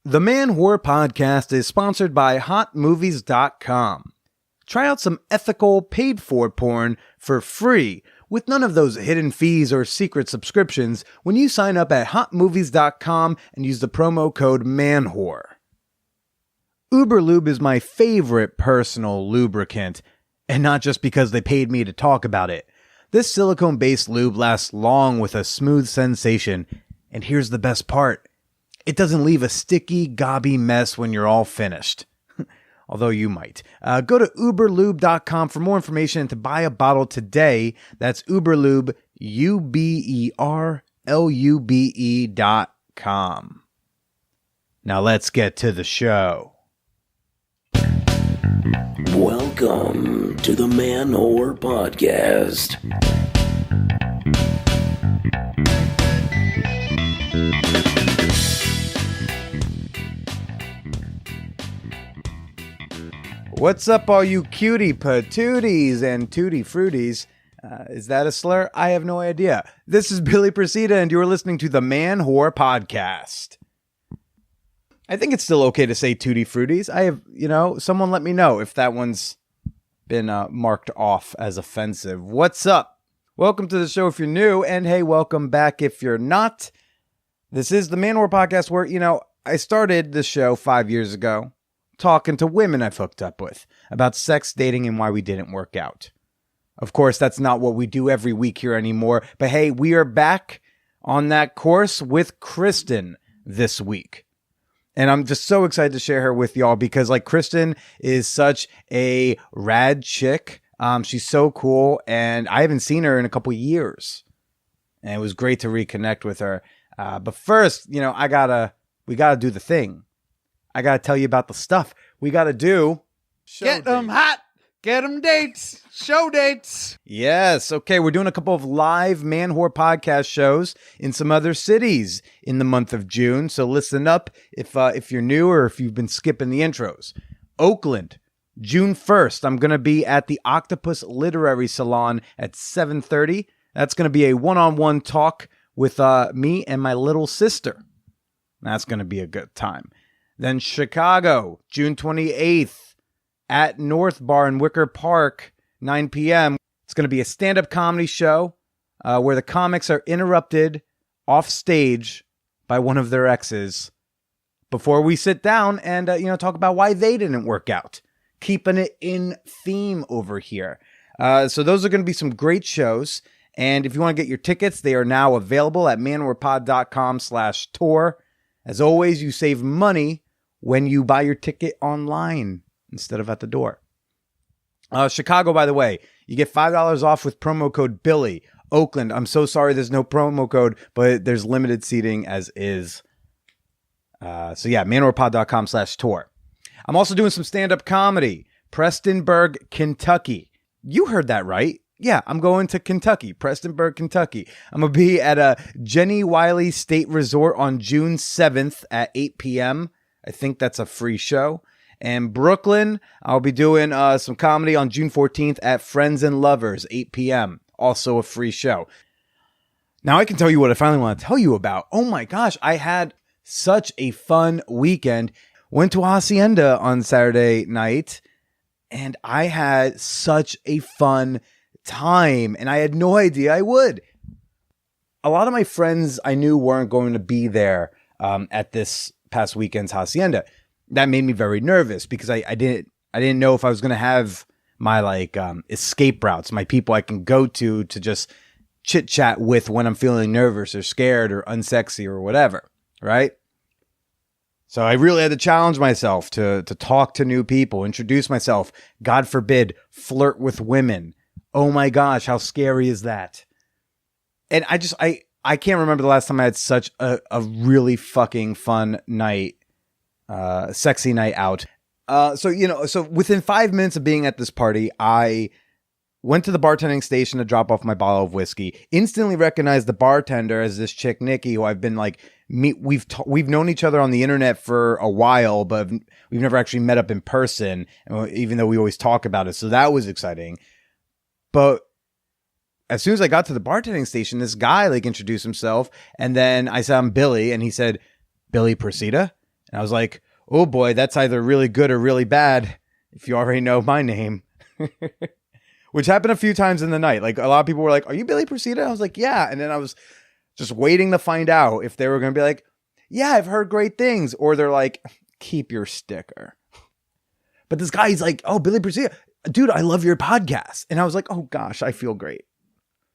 The Man Whore Podcast is sponsored by HotMovies.com. Try out some ethical, paid-for porn for free with none of those hidden fees or secret subscriptions when you sign up at HotMovies.com and use the promo code MANWHORE. Uberlube is my favorite personal lubricant, and not just because they paid me to talk about it. This silicone-based lube lasts long with a smooth sensation, and here's the best part. It doesn't leave a sticky, gobby mess when you're all finished. Although you might. Go to uberlube.com for more information and to buy a bottle today. That's Uberlube, UBERLUBE.com. Now let's get to the show. Welcome to the Man Whore Podcast. What's up, all you cutie patooties and tutti fruities? Is that a slur? I have no idea. This is Billy Presida, and you're listening to the Man Whore Podcast. I think it's still okay to say tutti fruities. I have, someone let me know if that one's been marked off as offensive. What's up? Welcome to the show if you're new, and hey, welcome back if you're not. This is the Man Whore Podcast where, I started this show 5 years ago talking to women I've hooked up with about sex, dating, and why we didn't work out. Of course, that's not what we do every week here anymore, but hey, we are back on that course with Kristen this week. And I'm just so excited to share her with y'all because Kristen is such a rad chick. She's so cool, and I haven't seen her in a couple years. And it was great to reconnect with her. But first, we gotta do the thing. I gotta tell you about the stuff we gotta do. Get them hot. Get them dates. Show dates. Yes. Okay. We're doing a couple of live Man Whore podcast shows in some other cities in the month of June. So listen up if you're new or if you've been skipping the intros. Oakland, June 1st. I'm going to be at the Octopus Literary Salon at 7:30. That's going to be a one-on-one talk with me and my little sister. That's going to be a good time. Then Chicago, June 28th at North Bar in Wicker Park, 9 p.m. It's going to be a stand-up comedy show where the comics are interrupted off stage by one of their exes before we sit down and talk about why they didn't work out. Keeping it in theme over here. So those are going to be some great shows. And if you want to get your tickets, they are now available at manwhorepod.com/tour. As always, you save money when you buy your ticket online instead of at the door. Chicago, by the way, you get $5 off with promo code Billy. Oakland, I'm so sorry there's no promo code, but there's limited seating as is. So yeah, manwhorepod.com/tour. I'm also doing some stand-up comedy. Prestonburg, Kentucky. You heard that right. Yeah, I'm going to Kentucky, Prestonburg, Kentucky. I'm going to be at a Jenny Wiley State Resort on June 7th at 8 p.m. I think that's a free show. And Brooklyn, I'll be doing some comedy on June 14th at Friends and Lovers, 8 p.m. Also a free show. Now I can tell you what I finally want to tell you about. Oh my gosh, I had such a fun weekend. Went to Hacienda on Saturday night, and I had such a fun time, and I had no idea I would. A lot of my friends I knew weren't going to be there at this past weekend's Hacienda. That made me very nervous because I didn't know if I was going to have my escape routes, my people I can go to just chit chat with when I'm feeling nervous or scared or unsexy or whatever, right? So I really had to challenge myself to talk to new people, introduce myself, God forbid, flirt with women. Oh my gosh, how scary is that? And I can't remember the last time I had such a really fucking fun night, sexy night out. So within 5 minutes of being at this party, I went to the bartending station to drop off my bottle of whiskey. Instantly recognized the bartender as this chick, Nikki, who I've been we've known each other on the internet for a while, but we've never actually met up in person, even though we always talk about it. So that was exciting. But as soon as I got to the bartending station, this guy introduced himself, and then I said, I'm Billy, and he said, Billy Presida? And I was like, oh boy, that's either really good or really bad if you already know my name. Which happened a few times in the night. Like a lot of people were like, are you Billy Procida? I was like, yeah. And then I was just waiting to find out if they were going to be like, yeah, I've heard great things. Or they're like, keep your sticker. But this guy's like, oh, Billy Procida, dude, I love your podcast. And I was like, oh gosh, I feel great.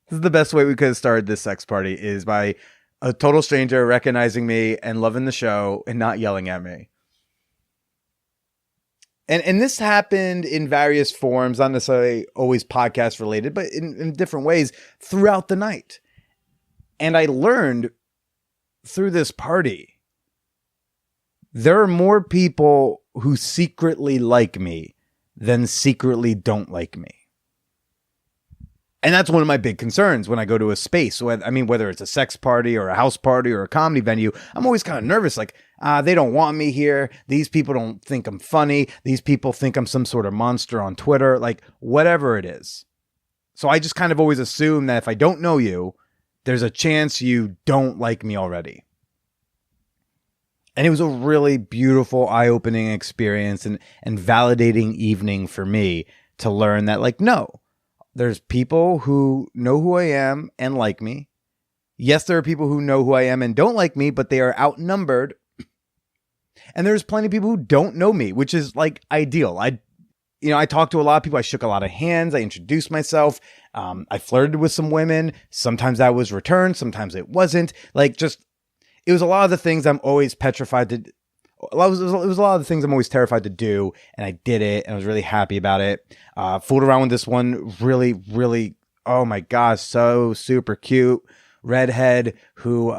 This is the best way we could have started this sex party, is by a total stranger recognizing me and loving the show and not yelling at me. And this happened in various forms, not necessarily always podcast related, but in different ways throughout the night. And I learned through this party, there are more people who secretly like me than secretly don't like me. And that's one of my big concerns when I go to a space. Whether it's a sex party or a house party or a comedy venue, I'm always kind of nervous. Like, they don't want me here. These people don't think I'm funny. These people think I'm some sort of monster on Twitter, like whatever it is. So I just kind of always assume that if I don't know you, there's a chance you don't like me already. And it was a really beautiful, eye-opening experience and validating evening for me to learn that, like, no. There's people who know who I am and like me. Yes, there are people who know who I am and don't like me, but they are outnumbered. And there's plenty of people who don't know me, which is like ideal. I talked to a lot of people. I shook a lot of hands. I introduced myself. I flirted with some women. Sometimes that was returned. Sometimes it wasn't. It was a lot of the things I'm always petrified to. It was a lot of the things I'm always terrified to do, and I did it, and I was really happy about it. Fooled around with this one really, really, oh my gosh, so super cute redhead who,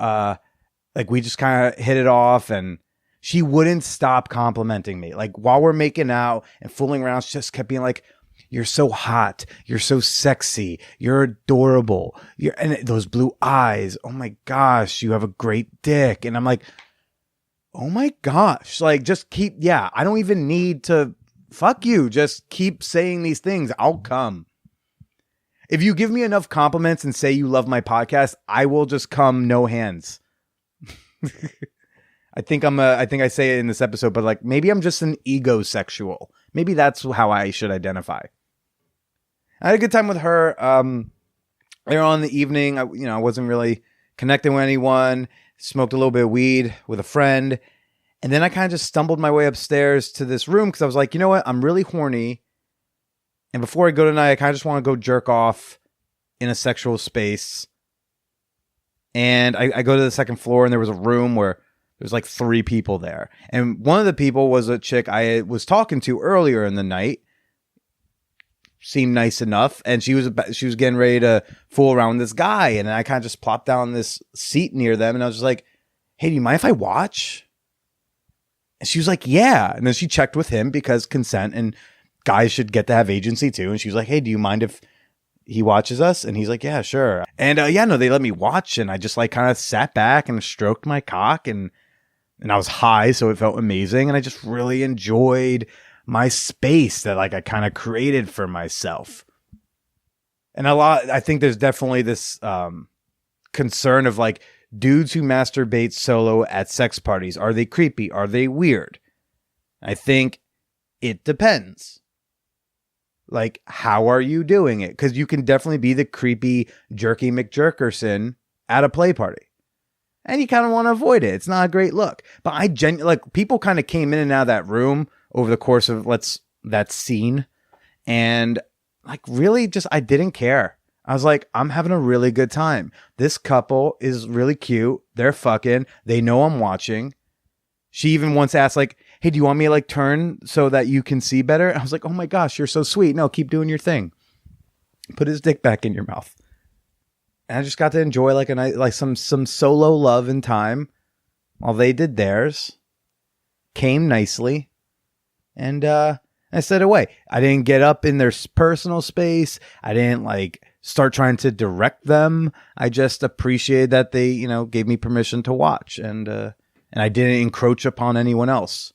we just kind of hit it off, and she wouldn't stop complimenting me. Like, while we're making out and fooling around, she just kept being like, you're so hot. You're so sexy. You're adorable. And those blue eyes. Oh my gosh, you have a great dick. And I'm like, oh my gosh, I don't even need to fuck you. Just keep saying these things. I'll come. If you give me enough compliments and say you love my podcast, I will just come no hands. I think I say it in this episode, but maybe I'm just an egosexual. Maybe that's how I should identify. I had a good time with her. Later on in the evening, I wasn't really connecting with anyone. Smoked a little bit of weed with a friend. And then I kind of just stumbled my way upstairs to this room because I was like, you know what? I'm really horny. And before I go tonight, I kind of just want to go jerk off in a sexual space. And I go to the second floor, and there was a room where there was 3 people there. And one of the people was a chick I was talking to earlier in the night. Seemed nice enough, and she was getting ready to fool around with this guy, and I kind of just plopped down this seat near them, and I was just like, hey, do you mind if I watch? And she was like, yeah. And then she checked with him because consent, and guys should get to have agency too. And she was like, hey, do you mind if he watches us? And he's like, yeah, sure. And they let me watch, and I just kind of sat back and stroked my cock, and I was high, so it felt amazing, and I just really enjoyed my space that I kind of created for myself. And I think there's definitely this concern of dudes who masturbate solo at sex parties. Are they creepy? Are they weird? I think it depends. How are you doing it? Because you can definitely be the creepy jerky McJerkerson at a play party. And you kind of want to avoid it. It's not a great look. But people kind of came in and out of that room over the course of that scene. And really just, I didn't care. I was like, I'm having a really good time. This couple is really cute. They're fucking. They know I'm watching. She even once asked hey, do you want me to turn so that you can see better? I was like, oh my gosh, you're so sweet. No, keep doing your thing. Put his dick back in your mouth. And I just got to enjoy a night, some solo love and time while they did theirs. Came nicely. And I stayed away. I didn't get up in their personal space. I didn't start trying to direct them. I just appreciated that they, gave me permission to watch, and I didn't encroach upon anyone else.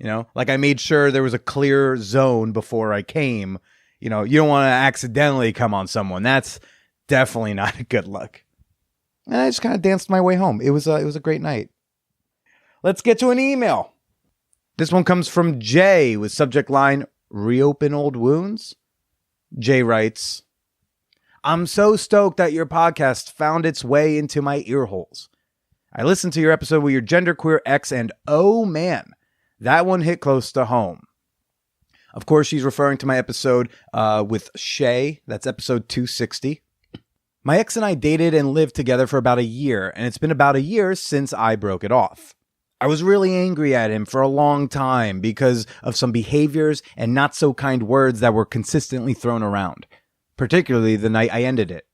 I made sure there was a clear zone before I came. You don't want to accidentally come on someone. That's definitely not a good look. And I just kind of danced my way home. It was a great night. Let's get to an email. This one comes from Jay with subject line, reopen old wounds. Jay writes, I'm so stoked that your podcast found its way into my ear holes. I listened to your episode with your genderqueer ex and oh man, that one hit close to home. Of course, she's referring to my episode with Shay. That's episode 260. My ex and I dated and lived together for about a year, and it's been about a year since I broke it off. I was really angry at him for a long time because of some behaviors and not so kind words that were consistently thrown around, particularly the night I ended it.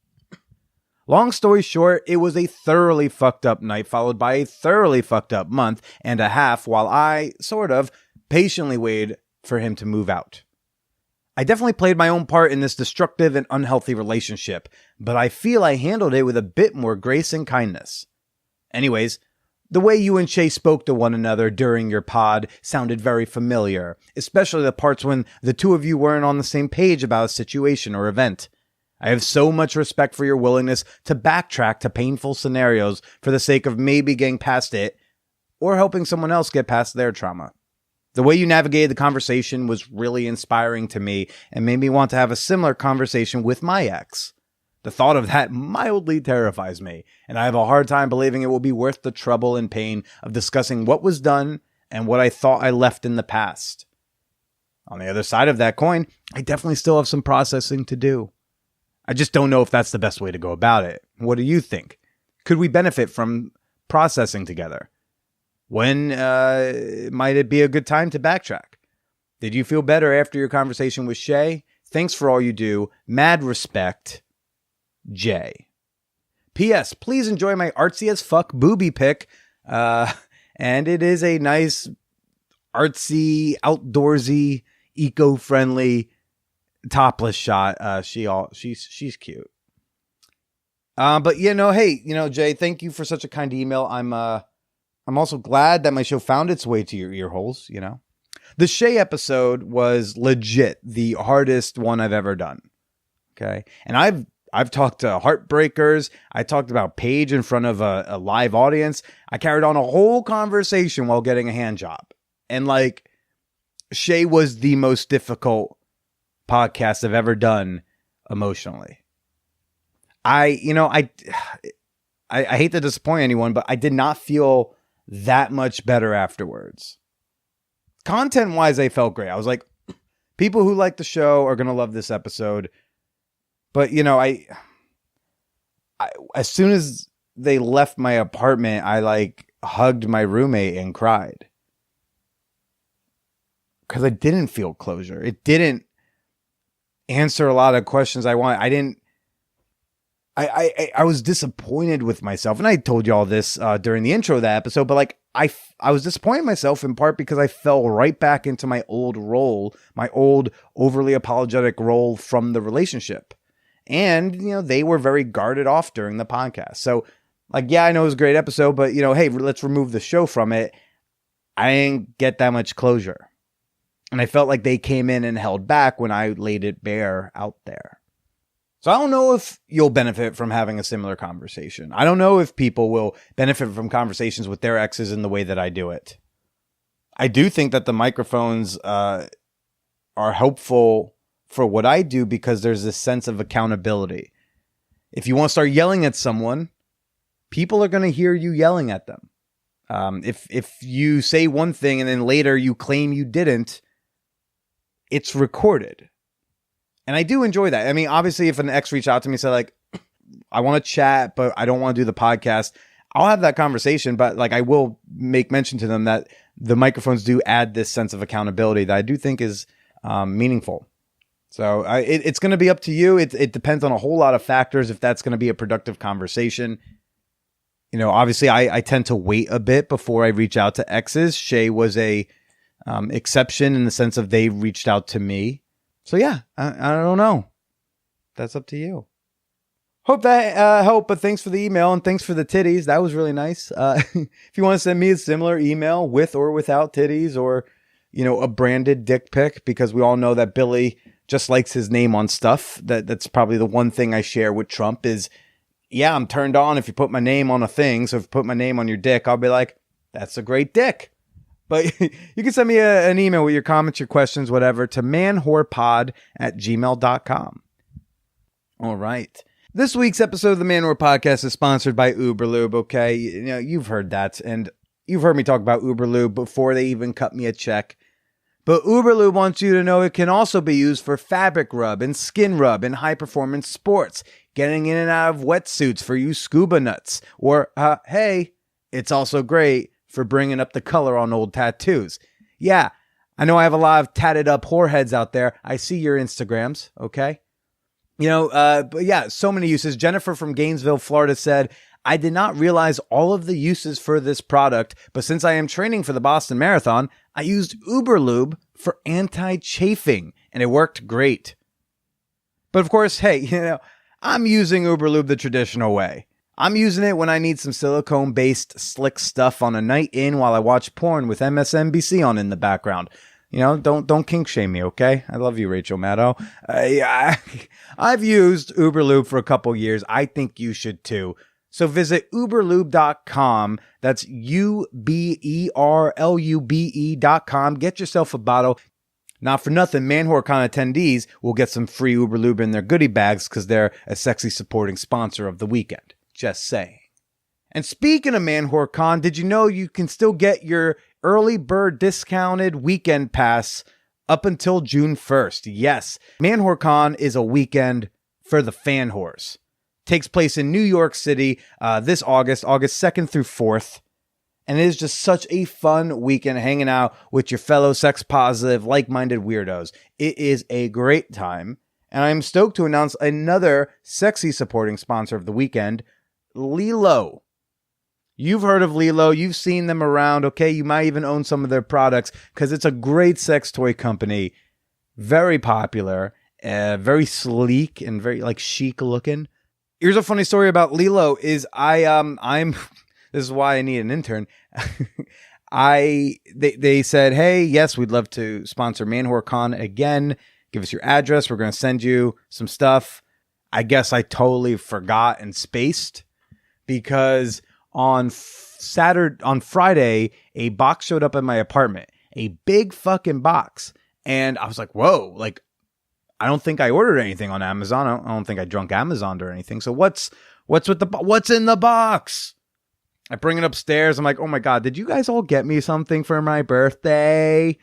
Long story short, it was a thoroughly fucked up night followed by a thoroughly fucked up month and a half while I, sort of, patiently waited for him to move out. I definitely played my own part in this destructive and unhealthy relationship, but I feel I handled it with a bit more grace and kindness. Anyways, the way you and Shay spoke to one another during your pod sounded very familiar, especially the parts when the two of you weren't on the same page about a situation or event. I have so much respect for your willingness to backtrack to painful scenarios for the sake of maybe getting past it or helping someone else get past their trauma. The way you navigated the conversation was really inspiring to me and made me want to have a similar conversation with my ex. The thought of that mildly terrifies me, and I have a hard time believing it will be worth the trouble and pain of discussing what was done and what I thought I left in the past. On the other side of that coin, I definitely still have some processing to do. I just don't know if that's the best way to go about it. What do you think? Could we benefit from processing together? When might it be a good time to backtrack? Did you feel better after your conversation with Shay? Thanks for all you do. Mad respect, Jay. P.S. Please enjoy my artsy as fuck booby pic. And it is a nice, artsy, outdoorsy, eco-friendly topless shot. She's cute. But hey, Jay, thank you for such a kind email. I'm also glad that my show found its way to your ear holes, The Shay episode was legit the hardest one I've ever done. Okay. And I've talked to heartbreakers. I talked about Paige in front of a live audience. I carried on a whole conversation while getting a hand job. And Shay was the most difficult podcast I've ever done emotionally. I hate to disappoint anyone, but I did not feel that much better afterwards. Content-wise, I felt great. I was like, people who like the show are going to love this episode. But, I as soon as they left my apartment, I hugged my roommate and cried. Because I didn't feel closure. It didn't answer a lot of questions I wanted. I was disappointed with myself. And I told you all this during the intro of that episode, but I was disappointed in myself in part because I fell right back into my old role, my old overly apologetic role from the relationship. And, they were very guarded off during the podcast. So I know it was a great episode, but hey, let's remove the show from it. I didn't get that much closure. And I felt like they came in and held back when I laid it bare out there. So I don't know if you'll benefit from having a similar conversation. I don't know if people will benefit from conversations with their exes in the way that I do it. I do think that the microphones are helpful for what I do because there's this sense of accountability. If you want to start yelling at someone, people are going to hear you yelling at them. If you say one thing and then later you claim you didn't, it's recorded. And I do enjoy that. I mean, obviously, if an ex reached out to me and said, I want to chat, but I don't want to do the podcast, I'll have that conversation. But I will make mention to them that the microphones do add this sense of accountability that I do think is meaningful. So it's going to be up to you. It depends on a whole lot of factors if that's going to be a productive conversation. Obviously, I tend to wait a bit before I reach out to exes. Shay was a exception in the sense of they reached out to me. So yeah, I don't know. That's up to you. Hope that helped, but thanks for the email and thanks for the titties. That was really nice. If you want to send me a similar email with or without titties or, a branded dick pic, because we all know that Billy just likes his name on stuff. That's probably the one thing I share with Trump is, yeah, I'm turned on if you put my name on a thing. So if you put my name on your dick, I'll be like, that's a great dick. But you can send me an email with your comments, your questions, whatever, to manwhorepod@gmail.com. All right. This week's episode of the Man Whore Podcast is sponsored by Uberlube, okay? You know, you've heard that, and you've heard me talk about Uberlube before they even cut me a check. But Uberlube wants you to know it can also be used for fabric rub and skin rub in high-performance sports, getting in and out of wetsuits for you scuba nuts. Or, hey, it's also great for bringing up the color on old tattoos. Yeah, I know I have a lot of tatted up whoreheads out there. I see your Instagrams, okay? You know, but yeah, so many uses. Jennifer from Gainesville, Florida said, I did not realize all of the uses for this product, but since I am training for the Boston Marathon, I used Uberlube for anti-chafing, and it worked great. But of course, hey, you know, I'm using Uberlube the traditional way. I'm using it when I need some silicone-based slick stuff on a night in while I watch porn with MSNBC on in the background. You know, don't kink shame me, okay? I love you, Rachel Maddow. I've used Uberlube for a couple years. I think you should too. So visit uberlube.com. That's uberlube.com. Get yourself a bottle. Not for nothing, ManWhoreCon attendees will get some free Uberlube in their goodie bags because they're a sexy supporting sponsor of the weekend. Just saying. And speaking of ManWhoreCon, did you know you can still get your early bird discounted weekend pass up until June 1st? Yes, ManWhoreCon is a weekend for the fan whores. Takes place in New York City this August 2nd through 4th. And it is just such a fun weekend hanging out with your fellow sex-positive, like-minded weirdos. It is a great time. And I'm stoked to announce another sexy supporting sponsor of the weekend, Lilo. You've heard of Lilo. You've seen them around, okay? You might even own some of their products because it's a great sex toy company. Very popular, very sleek, and very like chic looking. Here's a funny story about Lilo is I'm this is why I need an intern. They said, hey, yes, we'd love to sponsor ManWhoreCon again. Give us your address. We're going to send you some stuff. I guess I totally forgot and spaced because on Friday, a box showed up at my apartment, a big fucking box. And I was like, whoa, like, I don't think I ordered anything on Amazon. I don't think I drunk Amazon or anything. So what's in the box? I bring it upstairs. I'm like, oh my God, did you guys all get me something for my birthday?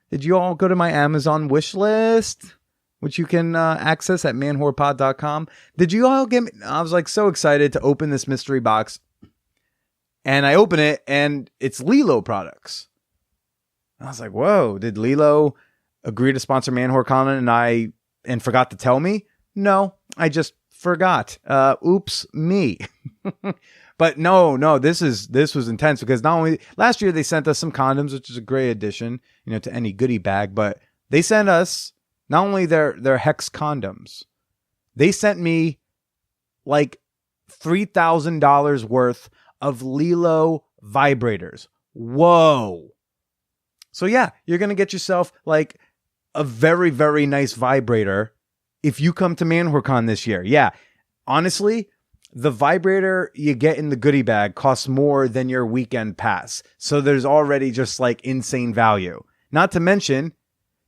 Did you all go to my Amazon wish list, which you can access at manwhorepod.com? Did you all get me? I was like so excited to open this mystery box. And I open it and it's Lilo products. I was like, whoa, did Lilo agree to sponsor ManWhoreCon and forgot to tell me? No, I just forgot. Oops, me. But no, this was intense because not only last year they sent us some condoms, which is a great addition, you know, to any goodie bag, but they sent us not only their Hex condoms, they sent me like $3,000 worth of Lilo vibrators. Whoa. So yeah, you're going to get yourself like a very, very nice vibrator if you come to ManWhoreCon this year. Yeah, honestly, the vibrator you get in the goodie bag costs more than your weekend pass. So there's already just like insane value. Not to mention,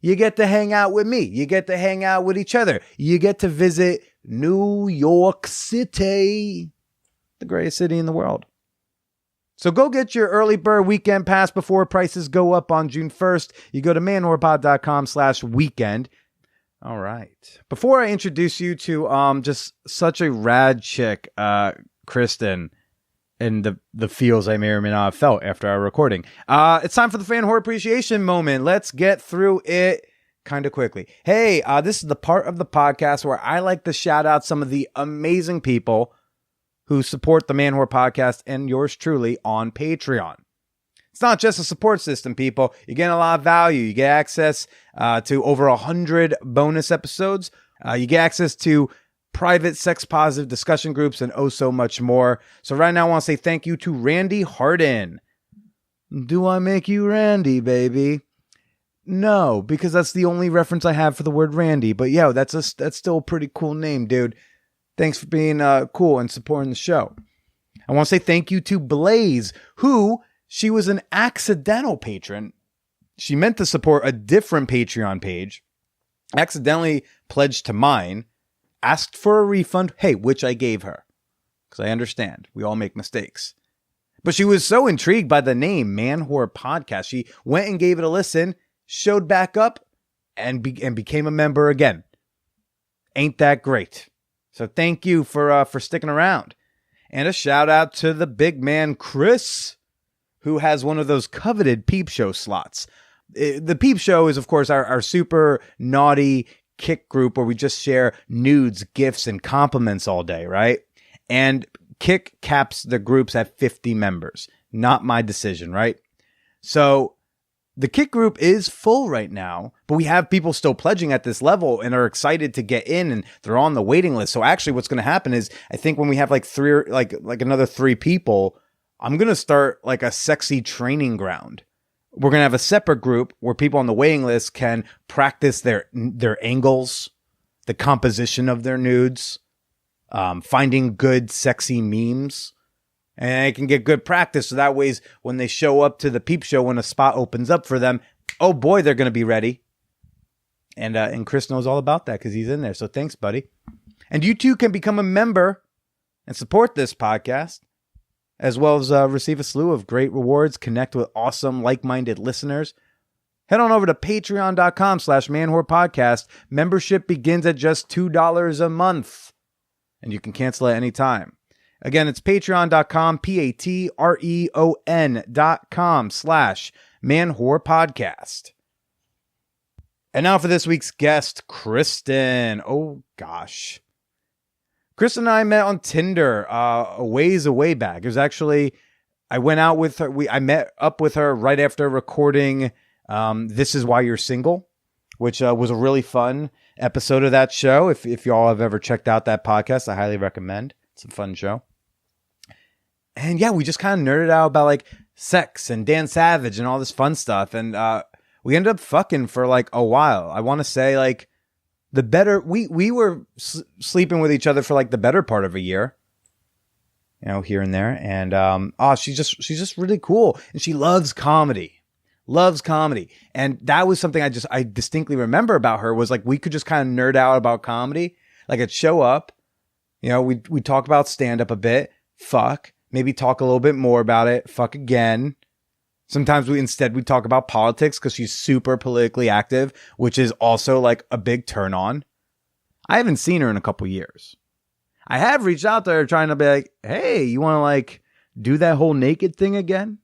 you get to hang out with me. You get to hang out with each other. You get to visit New York City, the greatest city in the world. So go get your early bird weekend pass before prices go up on June 1st. You go to manwhorepod.com/weekend. All right. Before I introduce you to just such a rad chick, Kristen, and the feels I may or may not have felt after our recording, it's time for the fan whore appreciation moment. Let's get through it kind of quickly. Hey, this is the part of the podcast where I like to shout out some of the amazing people who support the Man Whore Podcast and yours truly on Patreon. It's not just a support system, people. You get a lot of value. You get access to over 100 bonus episodes. You get access to private sex-positive discussion groups and oh so much more. So right now I want to say thank you to Randy Harden. Do I make you Randy, baby? No, because that's the only reference I have for the word Randy. But yeah, that's still a pretty cool name, dude. Thanks for being cool and supporting the show. I want to say thank you to Blaze, who she was an accidental patron. She meant to support a different Patreon page, accidentally pledged to mine, asked for a refund, hey, which I gave her. Because I understand, we all make mistakes. But she was so intrigued by the name, Man Whore Podcast, she went and gave it a listen, showed back up, and became a member again. Ain't that great? So thank you for sticking around. And a shout out to the big man, Chris, who has one of those coveted Peep Show slots. The Peep Show is, of course, our super naughty Kick group where we just share nudes, gifts, and compliments all day, right? And Kick caps the groups at 50 members. Not my decision, right? So the Kick group is full right now, but we have people still pledging at this level and are excited to get in, and they're on the waiting list. So actually what's going to happen is, I think when we have like another 3 people, I'm going to start like a sexy training ground. We're going to have a separate group where people on the waiting list can practice their angles, the composition of their nudes, finding good, sexy memes, and they can get good practice. So that way, when they show up to the Peep Show, when a spot opens up for them, oh boy, they're going to be ready. And Chris knows all about that because he's in there. So thanks, buddy. And you too can become a member and support this podcast, as well as receive a slew of great rewards, connect with awesome, like-minded listeners. Head on over to patreon.com/manwhorepodcast. Membership begins at just $2 a month, and you can cancel at any time. Again, it's patreon.com, patreon.com/manwhorepodcast. And now for this week's guest, Kristen. Oh, gosh. Kristen and I met on Tinder a way back. It was actually, I went out with her. I met up with her right after recording This Is Why You're Single, which was a really fun episode of that show. If y'all have ever checked out that podcast, I highly recommend. It's a fun show. And yeah, we just kind of nerded out about like sex and Dan Savage and all this fun stuff. And we ended up fucking for like a while. I want to say like we were sleeping with each other for like the better part of a year, you know, here and there. And she's just really cool, and she loves comedy. And that was something I distinctly remember about her, was like we could just kind of nerd out about comedy. Like I'd show up, you know, we talk about stand up a bit, fuck, maybe talk a little bit more about it, fuck again. Sometimes we talk about politics because she's super politically active, which is also like a big turn on. I haven't seen her in a couple years. I have reached out to her trying to be like, hey, you want to like do that whole naked thing again?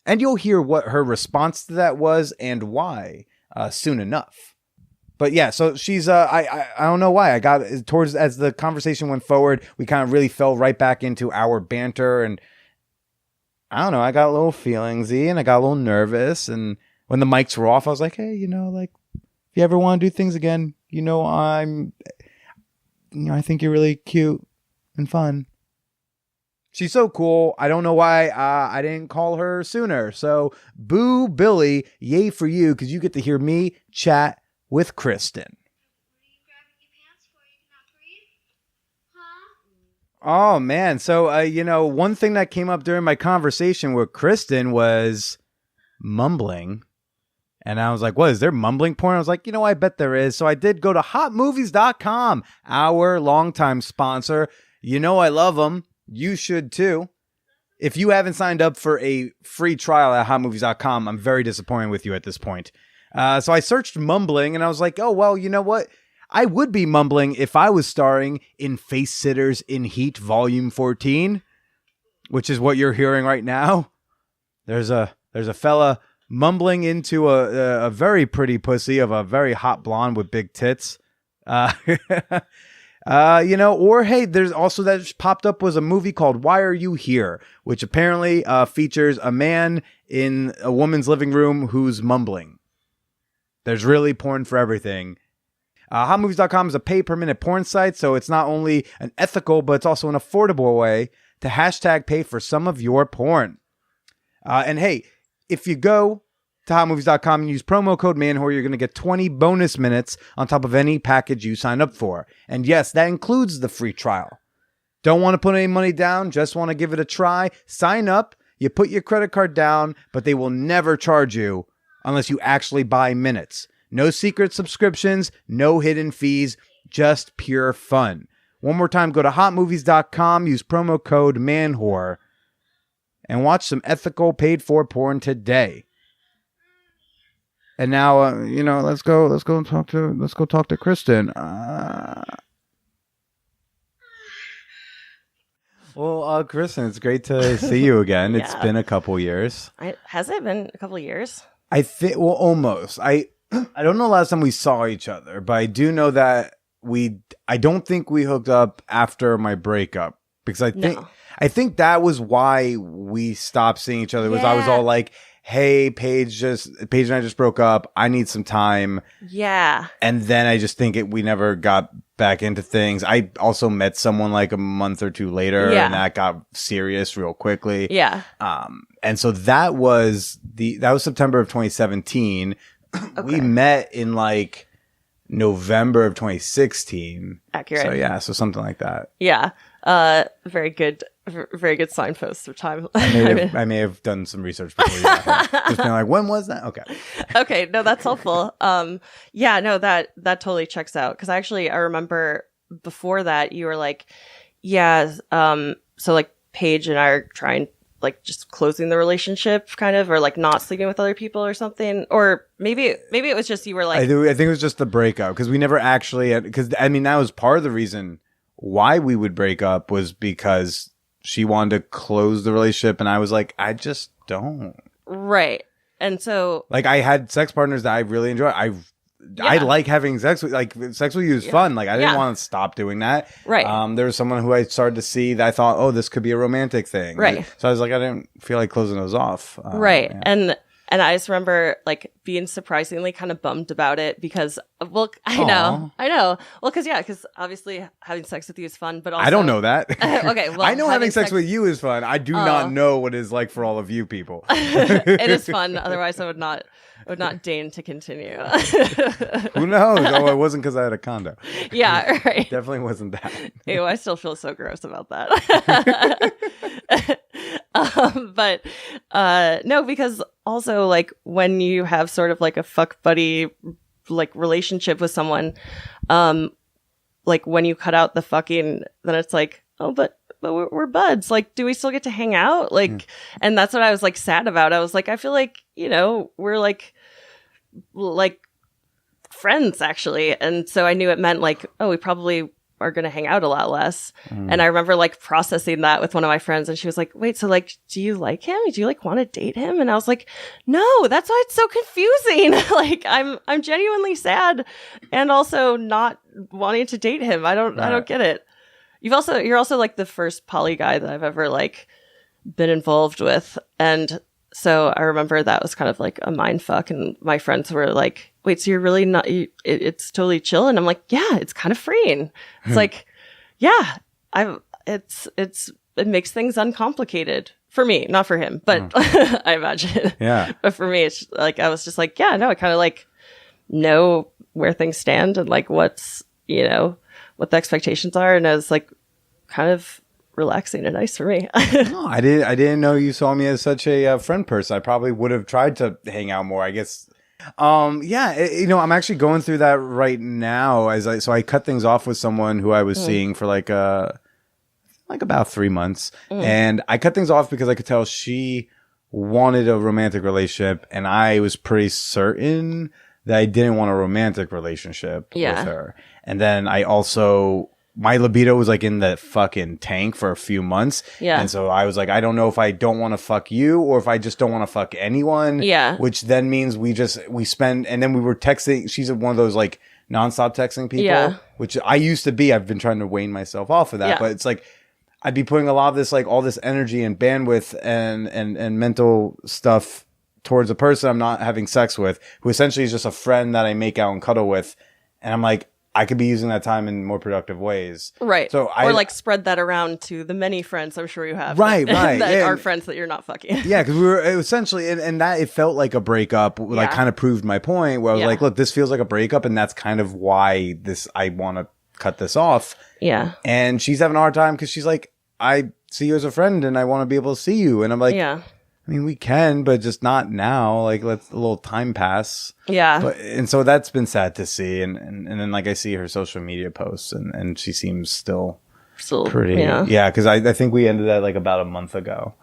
And you'll hear what her response to that was and why soon enough. But yeah, so she's, I don't know why. I got towards, as the conversation went forward, we kind of really fell right back into our banter, and I don't know, I got a little feelingsy and I got a little nervous. And when the mics were off, I was like, hey, you know, like if you ever want to do things again, I think you're really cute and fun. She's so cool. I don't know why I didn't call her sooner. So boo Billy, yay for you, because you get to hear me chat with Kristen. Oh, man. So, one thing that came up during my conversation with Kristen was mumbling. And I was like, what, is there mumbling porn? I was like, I bet there is. So I did go to hotmovies.com, our longtime sponsor. I love them. You should too. If you haven't signed up for a free trial at hotmovies.com, I'm very disappointed with you at this point. So I searched mumbling and I was like, oh, well, you know what? I would be mumbling if I was starring in Face Sitters in Heat Volume 14, which is what you're hearing right now. There's a fella mumbling into a very pretty pussy of a very hot blonde with big tits. Or hey, there's also that just popped up was a movie called Why Are You Here, which apparently features a man in a woman's living room who's mumbling. There's really porn for everything. Hotmovies.com is a pay-per-minute porn site, so it's not only an ethical, but it's also an affordable way to hashtag pay for some of your porn. And hey, if you go to hotmovies.com and use promo code MANWHORE, you're going to get 20 bonus minutes on top of any package you sign up for. And yes, that includes the free trial. Don't want to put any money down, just want to give it a try? Sign up, You put your credit card down, but they will never charge you unless you actually buy minutes. No secret subscriptions, no hidden fees, just pure fun. One more time, go to hotmovies.com, use promo code MANWHORE, and watch some ethical paid-for porn today. And now, let's go talk to Kristen. Well, Kristen, it's great to see you again. It's been a couple years. Has it been a couple years? I think, well, almost. I don't know last time we saw each other, but I do know that I don't think we hooked up after my breakup, because I think that was why we stopped seeing each other. Was I was all like, hey, Paige and I just broke up. I need some time. Yeah. And then I just think we never got back into things. I also met someone like a month or two later, and that got serious real quickly. Yeah. And so that was September of 2017. Okay. We met in like November of 2016. Accurate. So something like that. Yeah. Very good signpost of time. I may have done some research before you got here. Just being like, when was that? Okay. No, that's helpful. That totally checks out. Cause I remember before that you were like, so like Paige and I are trying, like, just closing the relationship kind of, or like not sleeping with other people or something. Or maybe it was just, you were like, I think it was just the breakup. Cause we never actually because that was part of the reason why we would break up, was because she wanted to close the relationship, and I was like, I just don't. Right. And so, like, I had sex partners that I really enjoy. I like having sex with. Like, sex with you is fun. Like, I didn't want to stop doing that. Right. There was someone who I started to see that I thought, oh, this could be a romantic thing. Right. So I was like, I didn't feel like closing those off. Right. Yeah. And I just remember like being surprisingly kind of bummed about it because, well, I know. Well, because obviously having sex with you is fun, but also, I don't know that. Okay, well, I know having sex with you is fun. I do not know what it's like for all of you people. It is fun. Otherwise, I would not deign to continue. Who knows? Oh, it wasn't because I had a condo. Yeah, right. Definitely wasn't that. Ew, I still feel so gross about that. But no, because also like when you have sort of like a fuck buddy like relationship with someone, like when you cut out the fucking, then it's like, oh, but we're buds. Like, do we still get to hang out? Like, and that's what I was like sad about. I was like, I feel like, we're like friends actually. And so I knew it meant like, oh, we probably are going to hang out a lot less. And I remember like processing that with one of my friends, and she was like, wait, so like, do you like him? Do you like want to date him? And I was like, no, that's why it's so confusing. Like I'm genuinely sad and also not wanting to date him. I don't get it. You're also like the first poly guy that I've ever like been involved with. And so I remember that was kind of like a mind fuck. And my friends were like, wait, so you're really not, it's totally chill. And I'm like, yeah, it's kind of freeing. It's like, yeah, it makes things uncomplicated for me, not for him, but I imagine. Yeah. But for me, it's like, I was just like, yeah, no, I kind of like know where things stand and like what's, what the expectations are. And I was like kind of relaxing and nice for me. No, I didn't know you saw me as such a friend person. I probably would have tried to hang out more, I guess. I'm actually going through that right now so I cut things off with someone who I was seeing for like about 3 months. And I cut things off because I could tell she wanted a romantic relationship, and I was pretty certain that I didn't want a romantic relationship with her. And then my libido was like in the fucking tank for a few months. Yeah. And so I was like, I don't know if I don't want to fuck you or if I just don't want to fuck anyone. Yeah. Which then means we spend, and then we were texting. She's one of those like nonstop texting people, which I used to be. I've been trying to wane myself off of that, but it's like, I'd be putting a lot of this, like all this energy and bandwidth and mental stuff towards a person I'm not having sex with, who essentially is just a friend that I make out and cuddle with. And I'm like, I could be using that time in more productive ways. Right. So or like spread that around to the many friends I'm sure you have. Right, right. That are friends that you're not fucking. Yeah, because we were essentially, and that it felt like a breakup, like kind of proved my point where I was like, look, this feels like a breakup, and that's kind of why I want to cut this off. Yeah. And she's having a hard time because she's like, I see you as a friend, and I want to be able to see you. And I'm like, Yeah. I mean, we can, but just not now. Like, let a little time pass. Yeah. And so that's been sad to see. And then like I see her social media posts, and she seems still pretty. Yeah, because I think we ended that like about a month ago.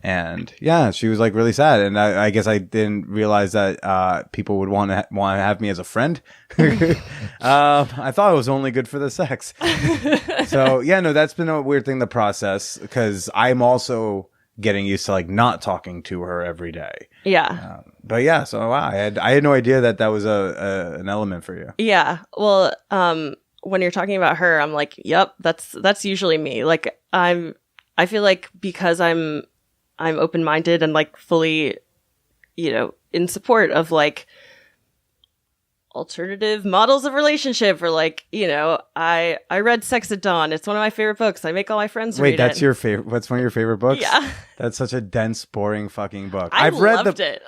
And yeah, she was like really sad, and I guess I didn't realize that people would want to have me as a friend. I thought it was only good for the sex. So yeah, no, that's been a weird thing to process because I'm also getting used to like not talking to her every day. Yeah. But yeah, so wow, I had no idea that was an element for you. Yeah. Well, when you're talking about her, I'm like, yep, that's usually me. Like I feel like because I'm open-minded and like fully, in support of like alternative models of relationship, or like, I read Sex at Dawn. It's one of my favorite books. I make all my friends read it. Wait, that's your favorite? What's one of your favorite books? Yeah. That's such a dense, boring fucking book. I've loved it.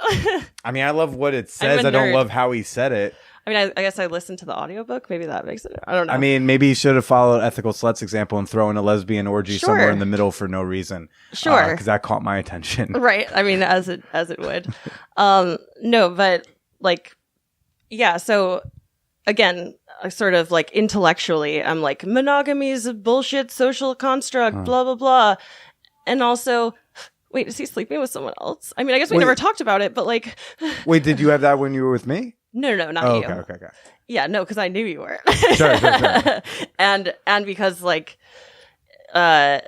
I mean, I love what it says. I don't love how he said it. I mean, I guess I listened to the audiobook. Maybe that makes it. I don't know. I mean, maybe you should have followed Ethical Slut's example and throw in a lesbian orgy Sure. somewhere in the middle for no reason. Sure. Because that caught my attention. Right. I mean, as it would. No, but like, yeah. So again, sort of like intellectually, I'm like, monogamy is a bullshit social construct, blah, blah, blah. And also, wait, is he sleeping with someone else? I mean, I guess we never talked about it, but like. Wait, did you have that when you were with me? No, not you. Okay. Yeah, no, because I knew you were. Sure. And because like I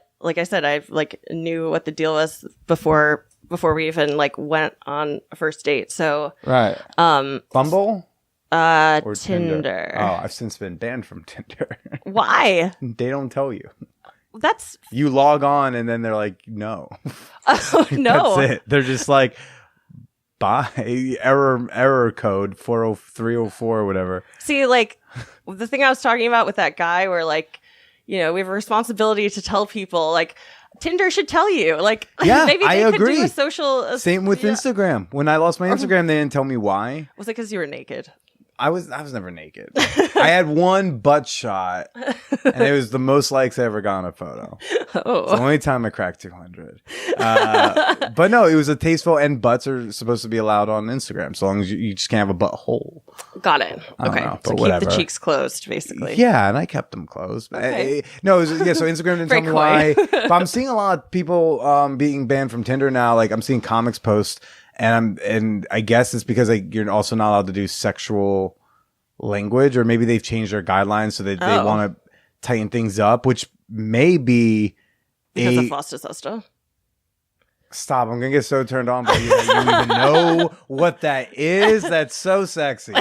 said, I like knew what the deal was before we even like went on a first date. So right. Bumble or Tinder. Oh, I've since been banned from Tinder. Why? They don't tell you. That's you log on and then they're like, no. Oh no. That's it. They're just like, bye. Error code 40304 or whatever. See, like the thing I was talking about with that guy, where like, we have a responsibility to tell people, like Tinder should tell you, like, yeah, maybe they I could agree. do a social. Same with Instagram. When I lost my Instagram, they didn't tell me why. Was it because you were naked? I was never naked. I had one butt shot, and it was the most likes I ever got on a photo. Oh. It's the only time I cracked 200. But no, it was a tasteful, and butts are supposed to be allowed on Instagram, so long as you just can't have a butthole. Got it. Okay, so keep whatever. the cheeks closed, basically. Yeah, and I kept them closed. Okay. So Instagram didn't tell me why. But I'm seeing a lot of people being banned from Tinder now. Like I'm seeing comics post. And I guess it's because you're also not allowed to do sexual language, or maybe they've changed their guidelines so that they want to tighten things up, which may be because of Foster. Stop! I'm gonna get so turned on by you that you even know what that is. That's so sexy.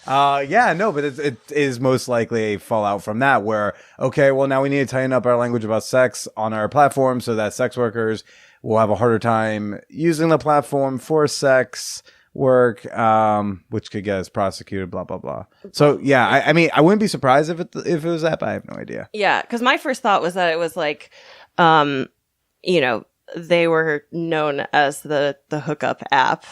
Yeah, no, but it is most likely a fallout from that. Where well, now we need to tighten up our language about sex on our platform so that sex workers will have a harder time using the platform for sex work, which could get us prosecuted, blah, blah, blah. So, yeah, I mean, I wouldn't be surprised if it was that, but I have no idea. Yeah, because my first thought was that it was like, they were known as the hookup app.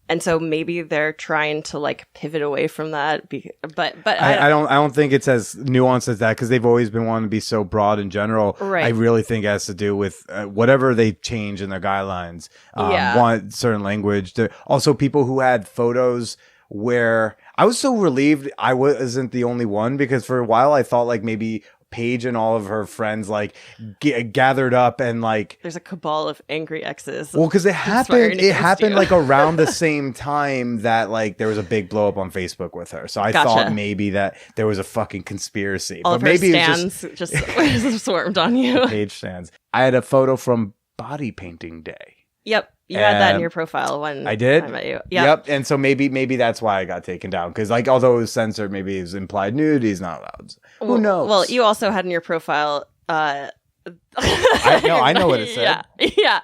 And so maybe they're trying to like pivot away from that. But I don't think it's as nuanced as that, because they've always been wanting to be so broad in general. Right. I really think it has to do with whatever they change in their guidelines. Want certain language. Also, people who had photos where I was so relieved I wasn't the only one, because for a while I thought like maybe Paige and all of her friends like gathered up and like there's a cabal of angry exes. Well, because it happened like around the same time that like there was a big blow up on Facebook with her. So I thought maybe that there was a fucking conspiracy. All but of her maybe stands it was just swarmed on you. Paige stands. I had a photo from body painting day. Yep. You had that in your profile when I did. I met you. Yep. And so maybe that's why I got taken down, because like although it was censored, maybe it was implied nudity is not allowed. Who knows? Well, you also had in your profile. I know what it said. Yeah.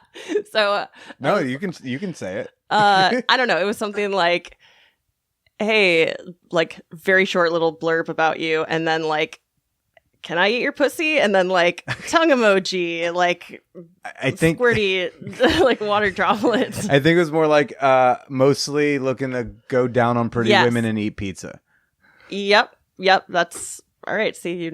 So no, you can say it. I don't know. It was something like, "Hey, like very short little blurb about you," and then like, "Can I eat your pussy?" And then like tongue emoji, like I think squirty, like water droplets. I think it was more like mostly looking to go down on pretty women and eat pizza. Yep. That's all right. See,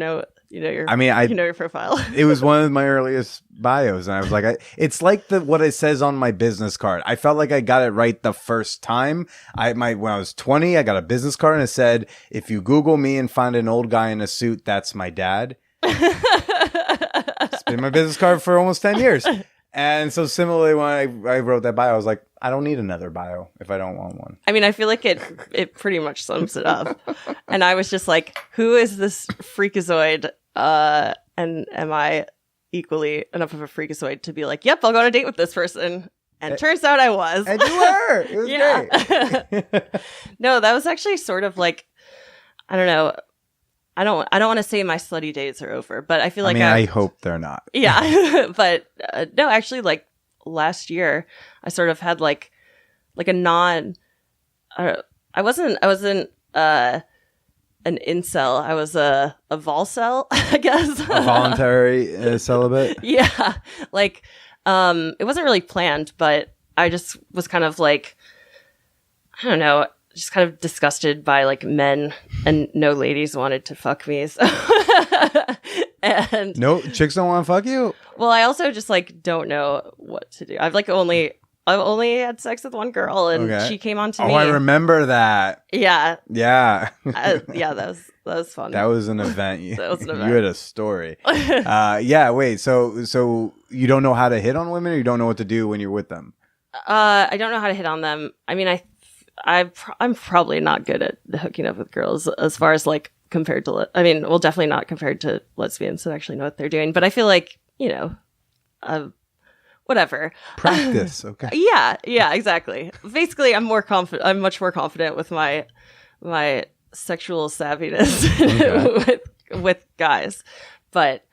you know your profile. It was one of my earliest bios, and I was like, it's like what it says on my business card. I felt like I got it right the first time. When I was 20, I got a business card, and it said, "If you Google me and find an old guy in a suit, that's my dad." It's been my business card for almost 10 years. And so similarly, when I wrote that bio, I was like, I don't need another bio if I don't want one. I mean, I feel like it pretty much sums it up. And I was just like, who is this freakazoid? And am I equally enough of a freakazoid to be like, yep, I'll go on a date with this person? And it turns out I was. And you were. It was great. No, that was actually sort of like, I don't know. I don't want to say my slutty days are over, but I feel like I hope they're not. Yeah. But no, actually, like last year, I sort of had like a I wasn't an incel. I was a volcel, I guess. A voluntary celibate? Yeah. Like, it wasn't really planned, but I just was kind of like, I don't know, just kind of disgusted by like men, and no ladies wanted to fuck me. So and no chicks don't want to fuck you. Well, I also just like don't know what to do. I've only had sex with one girl, and she came on to me. Oh, I remember that. Yeah. Yeah. Yeah, that was fun. That was an event. That was an event. You had a story. Yeah. Wait. So you don't know how to hit on women, or you don't know what to do when you're with them? I don't know how to hit on them. I mean, I'm probably not good at hooking up with girls as far as like compared to, definitely not compared to lesbians that actually know what they're doing. But I feel like, whatever. Practice. Okay. Yeah, exactly. Basically, I'm much more confident with my sexual savviness with guys. But,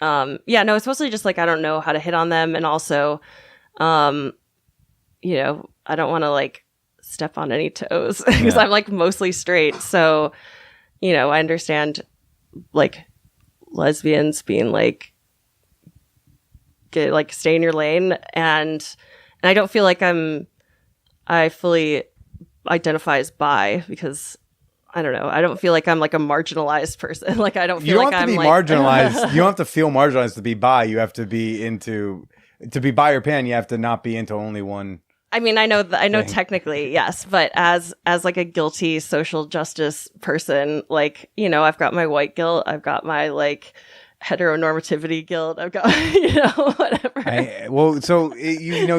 no, it's mostly just like, I don't know how to hit on them. And also, I don't want to like step on any toes because I'm like mostly straight. So, I understand like lesbians being like, stay in your lane. And I don't feel like I fully identify as bi because I don't know. I don't feel like I'm like a marginalized person. Like I don't feel like I'm like marginalized. You don't have to feel marginalized to be bi. You have to be to be bi or pan. You have to not be into only one. I mean, I know technically, yes, but as like a guilty social justice person, like, I've got my white guilt, I've got my like heteronormativity guilt, I've got, whatever.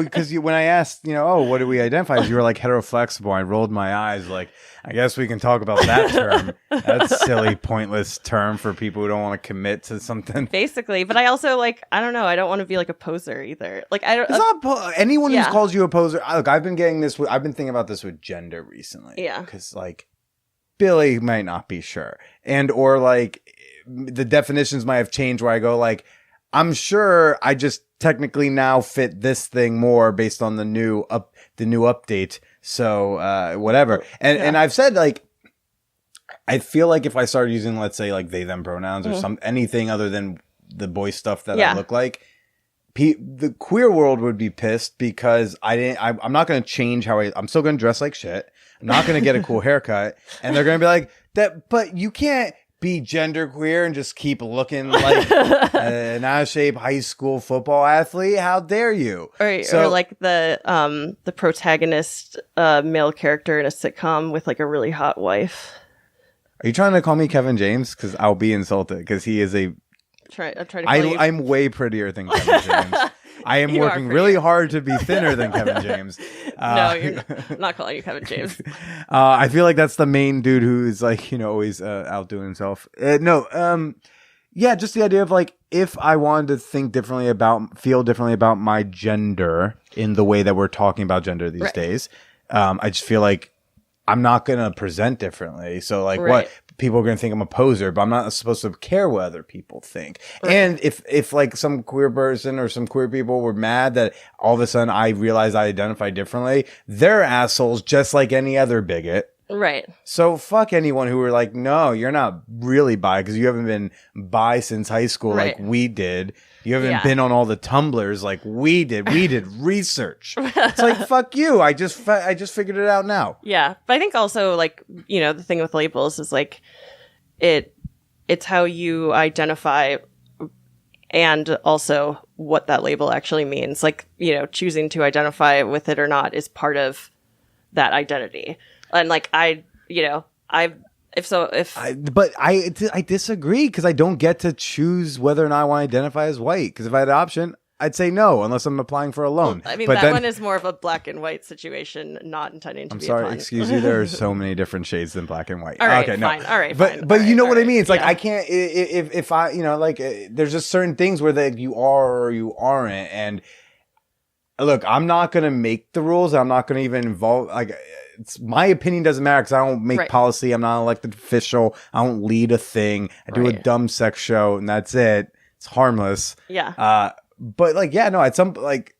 Because when I asked, what do we identify as, you were like heteroflexible. I rolled my eyes like, I guess we can talk about that term. That's a silly, pointless term for people who don't want to commit to something. Basically, but I also like, I don't know, I don't want to be like a poser either. Like I don't. It's not anyone who calls you a poser. Look, I've been thinking about this with gender recently. Yeah, because like Billy might not be sure, or like the definitions might have changed. Where I go like, I'm sure I just technically now fit this thing more based on the new update. So whatever. And I've said like, I feel like if I started using, let's say like they them pronouns or anything other than the boy stuff that I look like, the queer world would be pissed because I'm not going to change I'm still going to dress like shit. I'm not going to get a cool haircut, and they're going to be like but you can't be genderqueer and just keep looking like an out-of-shape high school football athlete. How dare you? Or like the protagonist male character in a sitcom with like a really hot wife. Are you trying to call me Kevin James? Because I'll be insulted because he is I'm trying to call you. I'm way prettier than Kevin James. I am working really hard to be thinner than Kevin James. No, you're not calling you Kevin James. I feel like that's the main dude who is like, always outdoing himself. Yeah, just the idea of like, if I wanted to feel differently about my gender in the way that we're talking about gender these days, I just feel like I'm not going to present differently. So like what? People are going to think I'm a poser, but I'm not supposed to care what other people think. Right. And if like some queer person or some queer people were mad that all of a sudden I realized I identify differently, they're assholes just like any other bigot. Right. So fuck anyone who were like, no, you're not really bi because you haven't been bi since high school like we did. You haven't been on all the Tumblrs like we did. We did research. It's like, fuck you. I just figured it out now. Yeah. But I think also like, the thing with labels is like it it's how you identify and also what that label actually means. Like, you know, choosing to identify with it or not is part of that identity. And like, I disagree because I don't get to choose whether or not I want to identify as white. Because if I had an option, I'd say no, unless I'm applying for a loan. Well, I mean, but that one is more of a black and white situation, not intending to I'm be sorry, upon. excuse you. There are so many different shades than black and white. All right, okay, no. fine. All right, but fine. but All you know right, what I all mean. It's like yeah. I can't if I like there's just certain things where that you are or you aren't. And look, I'm not gonna make the rules. I'm not gonna even involve like. It's, my opinion doesn't matter because I don't make Right. policy. I'm not an elected official. I don't lead a thing. I do a Right. dumb sex show and that's it. It's harmless. Yeah. But like, yeah, no, at some, like,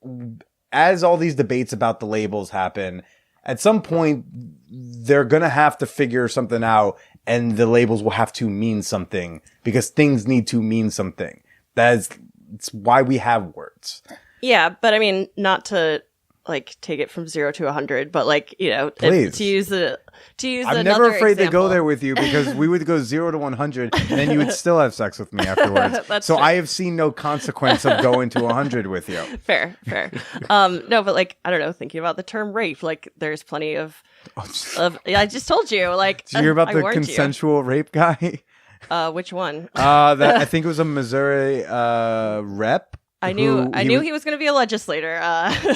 as all these debates about the labels happen, at some point, they're going to have to figure something out and the labels will have to mean something because things need to mean something. It's why we have words. Yeah, but I mean, not to like take it from 0 to 100, but like, you know, Please. to use I'm another never afraid to example. go there with you because we would go 0 to 100 and then you would still have sex with me afterwards. That's so true. I have seen no consequence of going to 100 with you. Fair. No, but like, I don't know, thinking about the term rape, like there's plenty of I just told you, like, Did you hear about I the warned you. consensual rape guy? Which one? I think it was a Missouri rep. I knew he was going to be a legislator.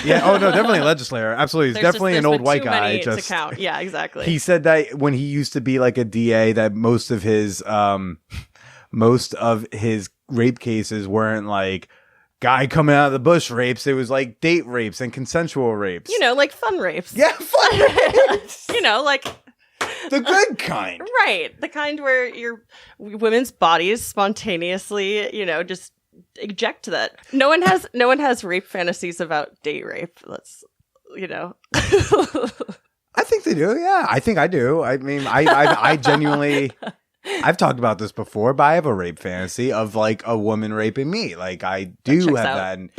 Yeah. Oh no, definitely a legislator. Absolutely, he's definitely an old white guy. To count. Yeah, exactly. He said that when he used to be like a DA, that most of his rape cases weren't like guy coming out of the bush rapes. It was like date rapes and consensual rapes. You know, like fun rapes. Yeah, fun rapes. You know, like The good kind. right, the kind where your women's bodies spontaneously, you know, just eject that. No one has rape fantasies about date rape. That's, you know. I think they do. Yeah, I think I do. I mean, I genuinely. I've talked about this before, but I have a rape fantasy of like a woman raping me. Like I do checks have out.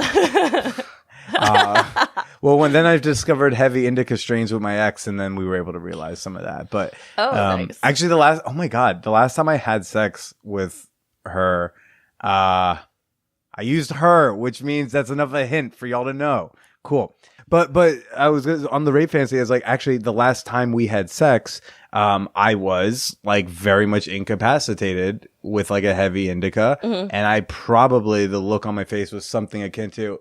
that. Well, then I discovered heavy indica strains with my ex, and then we were able to realize some of that. But nice. actually, the last time I had sex with her, I used her, which means that's enough of a hint for y'all to know. Cool. But I was on the rape fantasy. I was like, actually, the last time we had sex, I was like very much incapacitated with like a heavy indica, and I probably the look on my face was something akin to,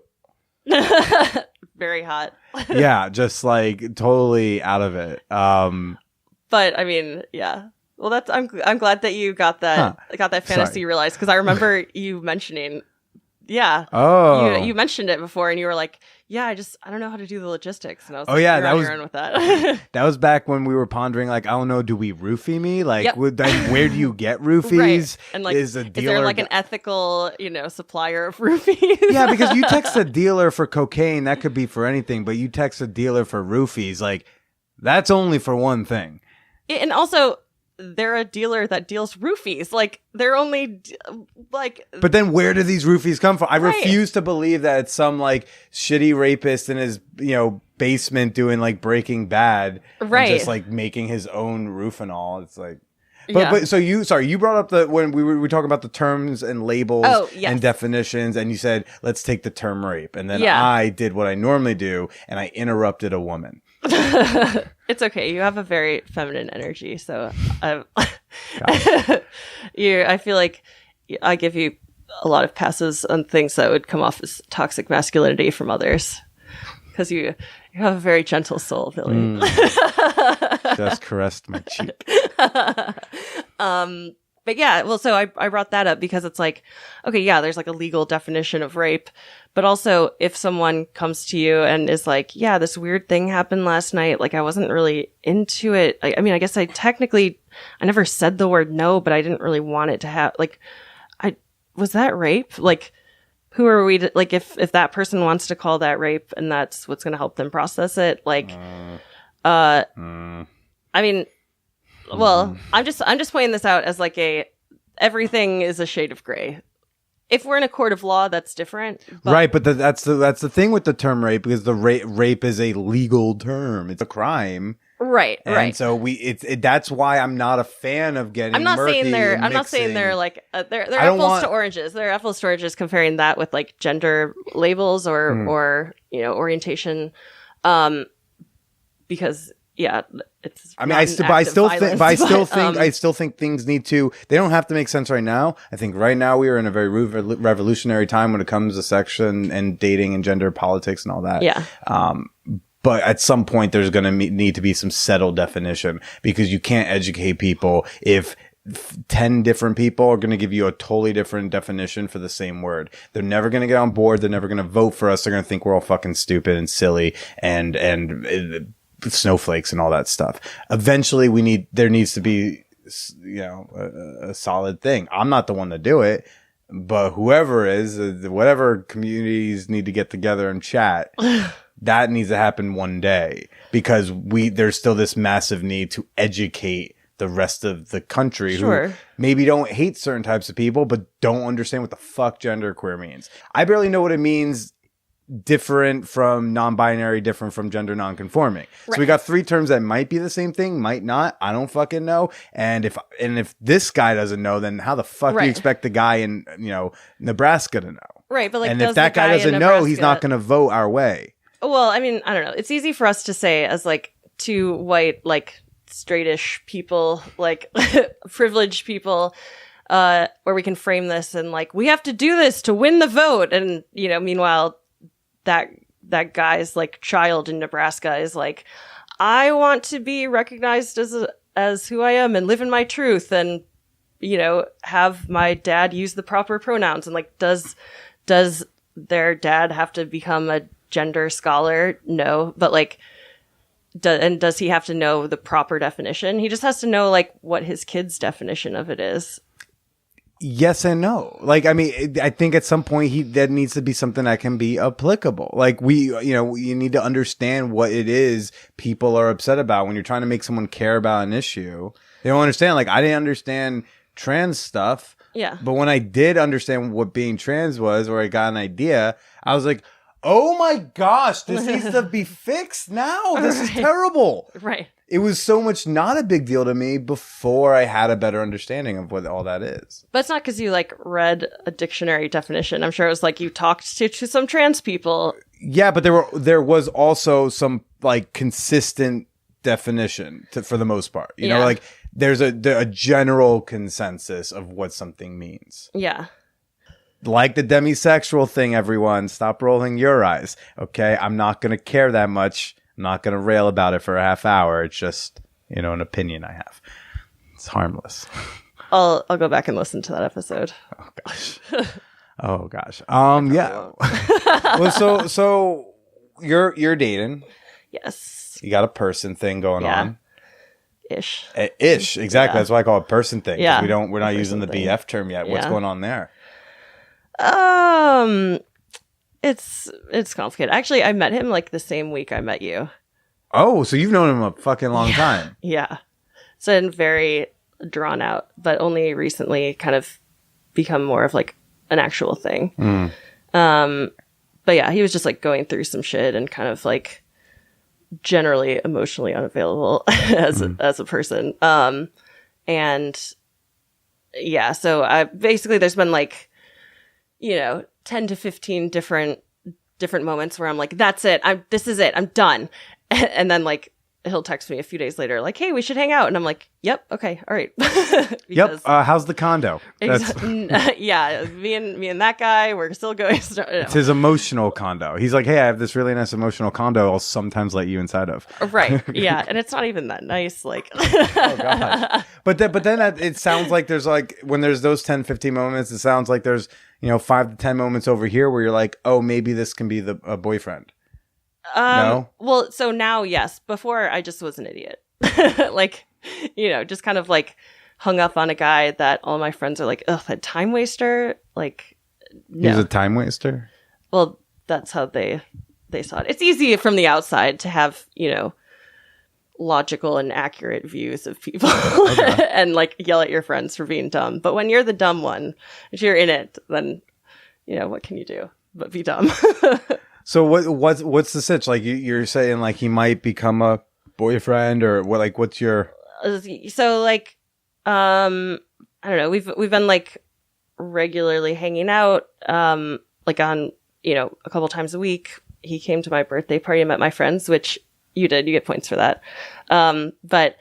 very hot. yeah, just like totally out of it. But I mean, yeah. Well, that's I'm glad that you got that fantasy Sorry. realized, because I remember you mentioning. Yeah. Oh, You mentioned it before and you were like, yeah, I don't know how to do the logistics. And I was Oh, like, yeah, you're that on was- your own with that. that was back when we were pondering, like, I don't know, do we roofie me? Like, Yep. where do you get roofies? Right. And like, is a is dealer there like an ethical, you know, supplier of roofies? Yeah, because you text a dealer for cocaine, that could be for anything, but you text a dealer for roofies, like, that's only for one thing. And also, they're a dealer that deals roofies. Like, they're only like. But then where do these roofies come from? I Right. refuse to believe that it's some like shitty rapist in his, basement doing like Breaking Bad, Right. And just like making his own roof and all. It's like, Yeah. but so you brought up when we were talking about the terms and labels Oh, yes. and definitions, and you said let's take the term rape, and then Yeah. I did what I normally do, and I interrupted a woman. It's okay. You have a very feminine energy, so I feel like I give you a lot of passes on things that would come off as toxic masculinity from others, because you have a very gentle soul, Billy. Just caressed my cheek. But yeah, well, so I brought that up because it's like, okay, yeah, there's like a legal definition of rape, but also if someone comes to you and is like, yeah, this weird thing happened last night, like I wasn't really into it. I mean, I guess I never said the word no, but I didn't really want it to have, like, was that rape? Like, who are we to, like, if that person wants to call that rape and that's what's going to help them process it, like, I mean, well, I'm just pointing this out as like everything is a shade of gray. If we're in a court of law, that's different. But Right, but that's the thing with the term rape, because the rape is a legal term. It's a crime. Right. And so that's why I'm not a fan of getting. I'm not saying they're. I'm not saying they're like they're apples to oranges. They're apples to oranges comparing that with like gender labels or orientation, because it's. I mean, I still think things need to. They don't have to make sense right now. I think right now we are in a very revolutionary time when it comes to sex and dating and gender politics and all that. Yeah. But at some point, there's going to need to be some settled definition, because you can't educate people if 10 different people are going to give you a totally different definition for the same word. They're never going to get on board. They're never going to vote for us. They're going to think we're all fucking stupid and silly and snowflakes and all that stuff. Eventually, there needs to be, a solid thing. I'm not the one to do it, but whoever is, whatever communities need to get together and chat. That needs to happen one day, because there's still this massive need to educate the rest of the country who maybe don't hate certain types of people, but don't understand what the fuck genderqueer means. I barely know what it means. Different from non-binary, different from gender non-conforming. Right. So we got 3 terms that might be the same thing, might not. I don't fucking know. And if this guy doesn't know, then how the fuck do you expect the guy in Nebraska to know? Right, but if that guy doesn't know, he's not going to vote our way. Well, I mean, I don't know. It's easy for us to say as like 2 white, like straightish people, like privileged people, where we can frame this and like, we have to do this to win the vote. And, meanwhile, that guy's like child in Nebraska is like, I want to be recognized as who I am and live in my truth and, have my dad use the proper pronouns. And like, does their dad have to become a gender scholar? No, but like, does he have to know the proper definition? He just has to know like what his kid's definition of it is. Yes and no. Like, I mean, I think at some point that needs to be something that can be applicable. Like you need to understand what it is people are upset about when you're trying to make someone care about an issue. They don't understand. Like, I didn't understand trans stuff. Yeah. But when I did understand what being trans was, or I got an idea, I was like, oh my gosh, this needs to be fixed now. This is terrible. Right. It was so much not a big deal to me before I had a better understanding of what all that is. But it's not because you like read a dictionary definition. I'm sure it was like you talked to some trans people. Yeah, but there was also some like consistent definition for the most part. You know, like there's a general consensus of what something means. Yeah. Like the demisexual thing, everyone. Stop rolling your eyes. Okay? I'm not going to care that much. I'm not going to rail about it for a half hour. It's just, an opinion I have. It's harmless. I'll go back and listen to that episode. Oh, gosh. Oh, gosh. Yeah. Well, so you're dating. Yes. You got a person thing going on. Ish. Ish. Exactly. Yeah. That's why I call it person thing. Yeah. We're not using the BF term yet. What's going on there? It's complicated. Actually, I met him like the same week I met you. Oh, so you've known him a fucking long time. Yeah. It's been very drawn out, but only recently kind of become more of like an actual thing. But yeah, he was just like going through some shit and kind of like generally emotionally unavailable as a person. And yeah, so I basically there's been like 10 to 15 different moments where I'm like, that's it. This is it. I'm done. And then like, he'll text me a few days later, like, hey, we should hang out. And I'm like, yep. Okay. All right. Yep. How's the condo? Yeah. Me and that guy, we're still going. It's his emotional condo. He's like, hey, I have this really nice emotional condo I'll sometimes let you inside of. Right. Yeah. And it's not even that nice. Like, oh God. But then it sounds like there's like, when there's those 10, 15 moments, it sounds like there's, 5 to 10 moments over here where you're like, oh, maybe this can be a boyfriend. No? Well, so now, yes. Before, I just was an idiot. Like, just kind of like hung up on a guy that all my friends are like, ugh, that time waster. Like, no. He's a time waster? Well, that's how they saw it. It's easy from the outside to have, logical and accurate views of people and like yell at your friends for being dumb. But when you're the dumb one, if you're in it, then, what can you do but be dumb? So what's the sitch? Like you're saying like he might become a boyfriend or what? Like, what's your? So like, I don't know. We've been like regularly hanging out, like on, a couple times a week. He came to my birthday party and met my friends, which you did. You get points for that. But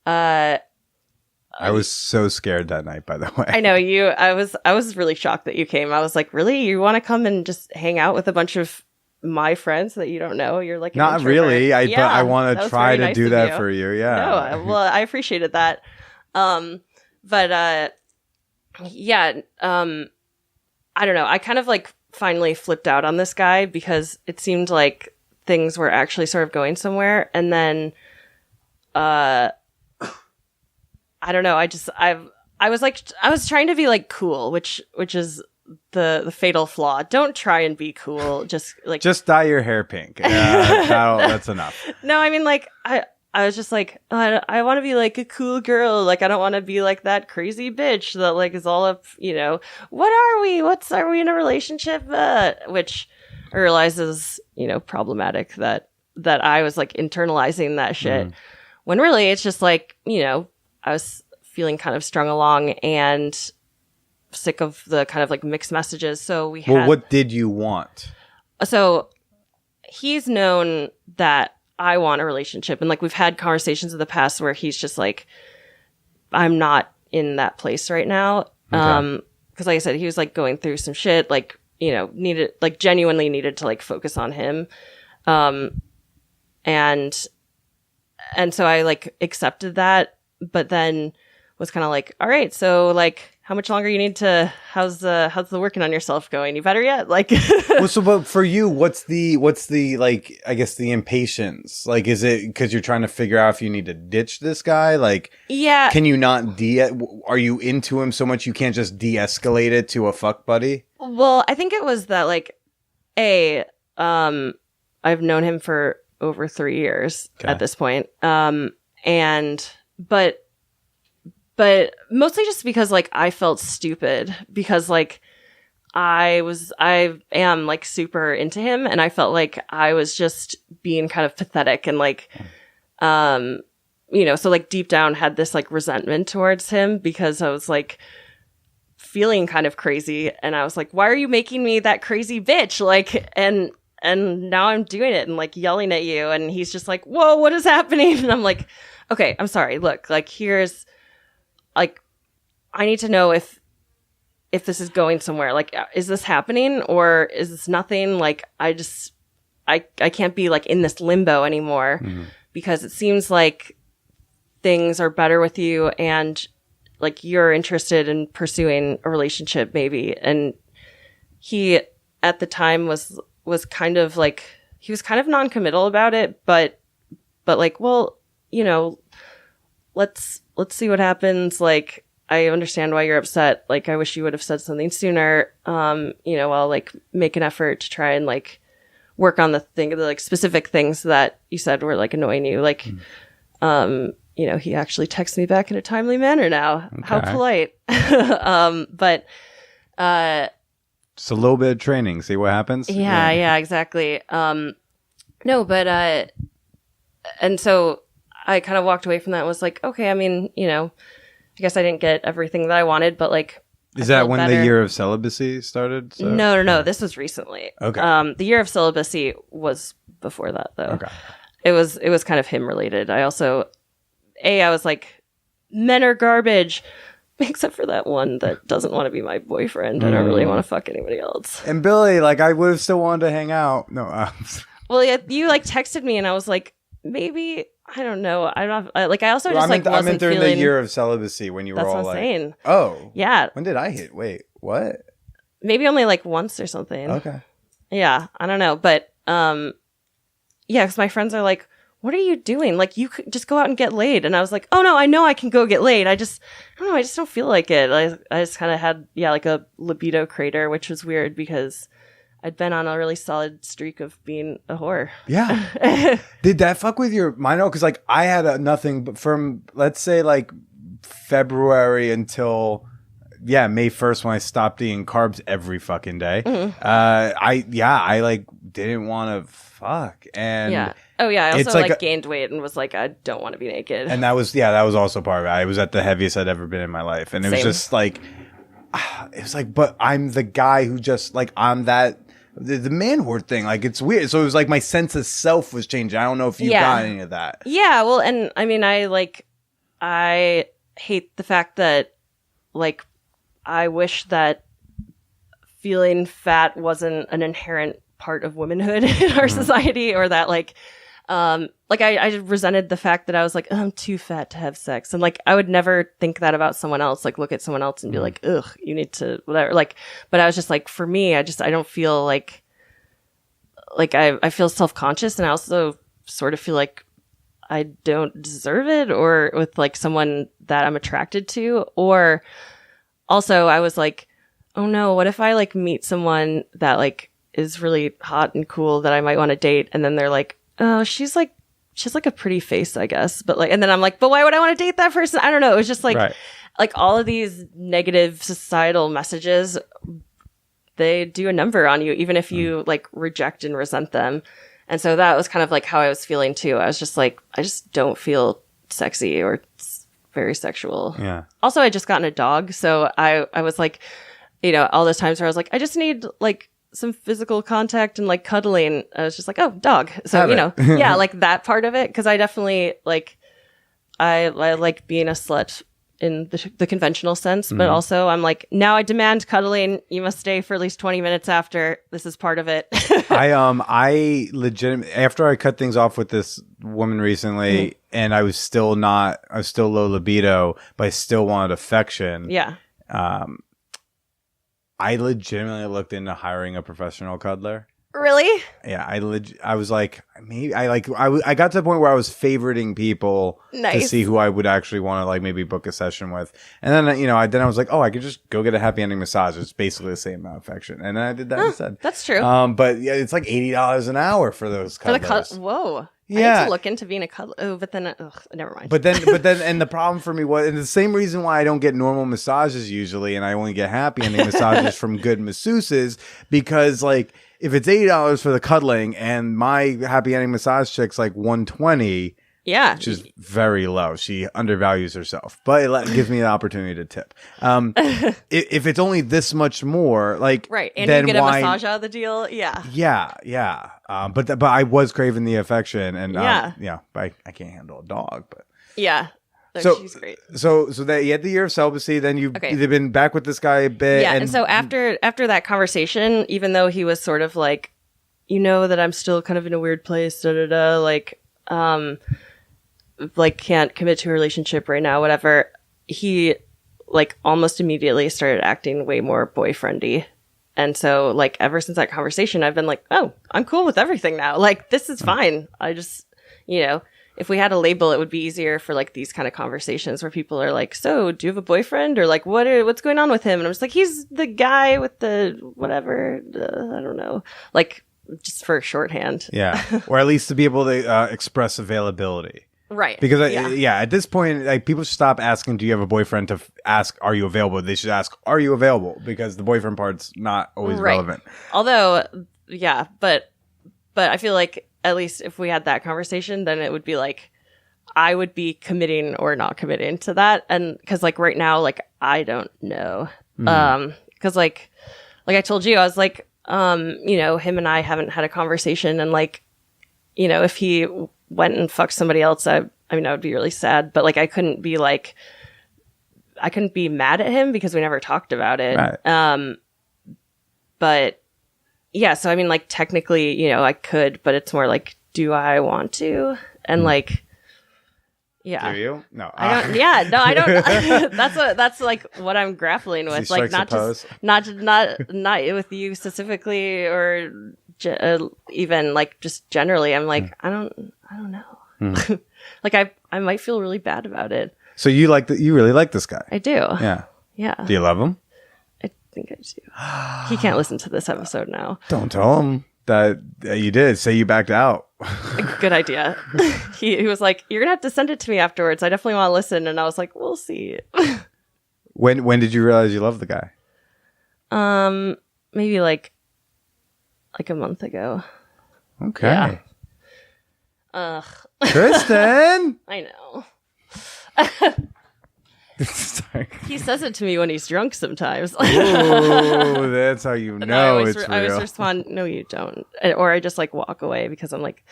I was so scared that night, by the way. I know you. I was really shocked that you came. I was like, really? You want to come and just hang out with a bunch of my friends that you don't know? You're like, an not introvert. really. But I want to try to nice do of that you. for you. Yeah. No, well, I appreciated that. But yeah. I don't know. I kind of like finally flipped out on this guy because it seemed like things were actually sort of going somewhere, and then, I don't know. I was trying to be like cool, which is the fatal flaw. Don't try and be cool. Just dye your hair pink. That's enough. No, I mean, like, I was just like, I want to be like a cool girl. Like, I don't want to be like that crazy bitch that like is all up, what are we? Are we in a relationship? Which I realize is, problematic that I was like internalizing that shit when really it's just like, I was feeling kind of strung along and sick of the kind of like mixed messages. So what did you want? So he's known that I want a relationship, and like we've had conversations in the past where he's just like, I'm not in that place right now. Okay. Because like I said, he was like going through some shit, like, genuinely needed to like focus on him. And so I like accepted that, but then was kind of like, all right, so like, how much longer you need to, how's the working on yourself going? You better yet? Like, but for you, what's the like, I guess the impatience? Like, is it because you're trying to figure out if you need to ditch this guy? Like, yeah. Can you not are you into him so much you can't just de-escalate it to a fuck buddy? Well, I think it was that like, I've known him for over 3 years at this point. But mostly just because like I felt stupid because like I am like super into him, and I felt like I was just being kind of pathetic and like, so like deep down had this like resentment towards him because I was like feeling kind of crazy, and I was like, why are you making me that crazy bitch? Like, and now I'm doing it and like yelling at you, and he's just like, whoa, what is happening? And I'm like, okay, I'm sorry. Look, like here's like, I need to know if this is going somewhere. Like, is this happening or is this nothing? Like, I can't be like in this limbo anymore because it seems like things are better with you and like you're interested in pursuing a relationship maybe. And he at the time was kind of like, he was kind of non-committal about it, but like, well, let's see what happens. Like, I understand why you're upset. Like, I wish you would have said something sooner. I'll like make an effort to try and like work on the like specific things that you said were like annoying you. Like, he actually texts me back in a timely manner now. Okay. How polite. But just a little bit of training. See what happens. Yeah, exactly. No, but, and so I kind of walked away from that and was like, okay, I mean, I guess I didn't get everything that I wanted, but like, is that when the year of celibacy started? So? No. This was recently. Okay. The year of celibacy was before that though. Okay. It was kind of him related. I also, I was like, men are garbage, except for that one that doesn't want to be my boyfriend. I don't really want to fuck anybody else. And Billy, like, I would have still wanted to hang out. No. Well, yeah, you like texted me and I was like, maybe, I don't know. I don't like. I also just like wasn't I meant during feeling the year of celibacy when you were that's all what I'm like, saying. Oh, yeah. When did I hit? Wait, what? Maybe only like once or something. Okay. Yeah, I don't know, but yeah, because my friends are like, "What are you doing? Like, you could just go out and get laid." And I was like, "Oh no, I know I can go get laid. I don't know. I just don't feel like it." I just kind of had like a libido crater, which was weird because I'd been on a really solid streak of being a whore. Yeah. Did that fuck with your mind? Because like I had nothing but from, let's say, like February until May 1st when I stopped eating carbs every fucking day. Mm-hmm. I like didn't want to fuck. And yeah. Oh yeah. I it's also like gained weight and was like, I don't want to be naked. and that was also part of it. I was at the heaviest I'd ever been in my life. And it was Same. just like, it was like, but I'm the guy who just like, I'm that, the man whore thing. Like, it's weird. So it was like my sense of self was changing. I don't know if you got any of that. Yeah. Well, and I mean, I hate the fact that like, I wish that feeling fat wasn't an inherent part of womanhood in our society, or that like I resented the fact that I was like, oh, I'm too fat to have sex. And like, I would never think that about someone else, like look at someone else and be like, ugh, you need to whatever. Like, but I was just like, for me, I don't feel like I feel self-conscious. And I also sort of feel like I don't deserve it, or with like someone that I'm attracted to. Or also I was like, oh no, what if I like meet someone that like is really hot and cool that I might want to date, and then they're like, oh, she's like a pretty face, I guess. But like, and then I'm like, but why would I want to date that person? I don't know. It was just like, like all of these negative societal messages, they do a number on you, even if you like reject and resent them. And so that was kind of like how I was feeling too. I was just like, I just don't feel sexy or very sexual. Yeah. Also, I just gotten a dog. So I was like, you know, all those times where I was like, I just need like some physical contact and like cuddling. I was just like, oh, dog. So, you know, yeah, like that part of it. Cause I definitely like, I like being a slut in the conventional sense, but also I'm like, now I demand cuddling. You must stay for at least 20 minutes after. This is part of it. I legitimately, after I cut things off with this woman recently, and I was still low libido, but I still wanted affection. Yeah. I legitimately looked into hiring a professional cuddler. Really? Yeah, I was like, maybe I got to the point where I was favoriting people to see who I would actually want to like maybe book a session with. And then, you know, I was like, oh, I could just go get a happy ending massage. It's basically the same amount of affection. And then I did that instead. That's true. But yeah, it's like $80 an hour for those cuddlers. Whoa. Yeah. I need to look into being a cuddler. Oh, but then, never mind. But then, and the problem for me was, and the same reason why I don't get normal massages usually, and I only get happy ending massages from good masseuses, because like, if it's $80 for the cuddling and my happy ending massage chick's like $120, yeah, which is very low. She undervalues herself, but it gives me an opportunity to tip. If it's only this much more, like right, and then you get a massage out of the deal, yeah. But I was craving the affection, and but I can't handle a dog, but yeah. So she's great. So that you had the year of celibacy, then you've been back with this guy a bit. Yeah, and so after that conversation, even though he was sort of like, you know, that I'm still kind of in a weird place, like can't commit to a relationship right now, whatever, he like almost immediately started acting way more boyfriendy. And so like ever since that conversation, I've been like, oh, I'm cool with everything now. Like this is fine. I just, you know, if we had a label, it would be easier for like these kind of conversations where people are like, so do you have a boyfriend, or like what's going on with him? And I'm just like, he's the guy with the whatever, I don't know, like just for shorthand. Yeah. Or at least to be able to express availability. Right. Because at this point, like people should stop asking, do you have a boyfriend, to ask, are you available? They should ask, are you available? Because the boyfriend part's not always relevant. Although, yeah, but I feel like at least if we had that conversation, then it would be like, I would be committing or not committing to that. And cause like right now, like, I don't know. Cause like I told you, I was like, you know, him and I haven't had a conversation, and like, you know, if he went and fucked somebody else, I mean, I would be really sad, but like, I couldn't be mad at him because we never talked about it. Right. But yeah, so I mean, like technically, you know, I could, but it's more like, do I want to? And like, yeah. Do you? No. I don't. Yeah, no, I don't. That's like what I'm grappling with. Like not with you specifically, or even like just generally. I'm like, I don't know. Like I might feel really bad about it. So you really like this guy? I do. Yeah. Yeah. Do you love him? I think I do. He can't listen to this episode now. Don't tell him that you did. Say you backed out. Good idea. He was like, you're gonna have to send it to me afterwards. I definitely want to listen. And I was like, we'll see. When did you realize you loved the guy? Maybe like a month ago. Okay. Yeah. Ugh. Kristen. I know. Sorry. He says it to me when he's drunk sometimes. Ooh, that's how you know I it's real. always respond, no, you don't. Or I just like walk away because I'm like,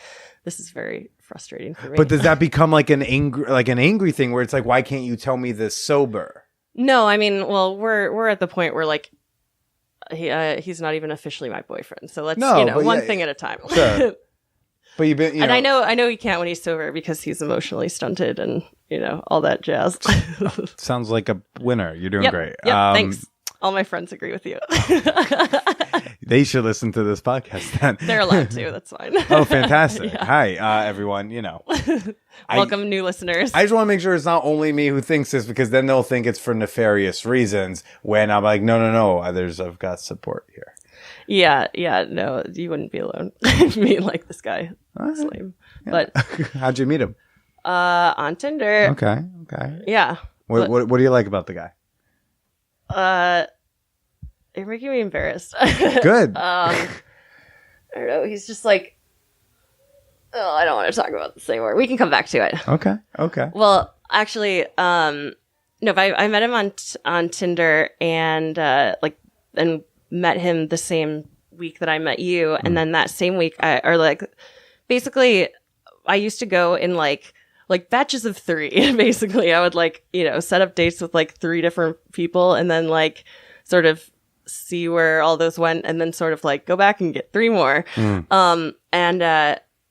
this is very frustrating for me. But does that become like an angry thing where it's like, why can't you tell me this sober? No, I mean, well, we're at the point where like he's not even officially my boyfriend. So let's one thing at a time. Sure. But you've been, and I know he can't when he's sober because he's emotionally stunted and all that jazz. Sounds like a winner. You're doing great. Yep, thanks. All my friends agree with you. They should listen to this podcast then. They're allowed to. That's fine. Oh, fantastic. Yeah. Hi, everyone. Welcome, new listeners. I just want to make sure it's not only me who thinks this, because then they'll think it's for nefarious reasons when I'm like, no. I've got support here. Yeah. No, you wouldn't be alone. Me like this guy. That's lame. Yeah. But how'd you meet him? On Tinder. Okay. Yeah. What do you like about the guy? You're making me embarrassed. Good. I don't know. He's just like, oh, I don't want to talk about this anymore. We can come back to it. Okay. Well, actually, no, but I met him on Tinder and and met him the same week that I met you, and then that same week, basically, I used to go in like batches of 3. Basically, I would set up dates with like 3 different people, and then like sort of see where all those went, and then sort of like go back and get 3 more.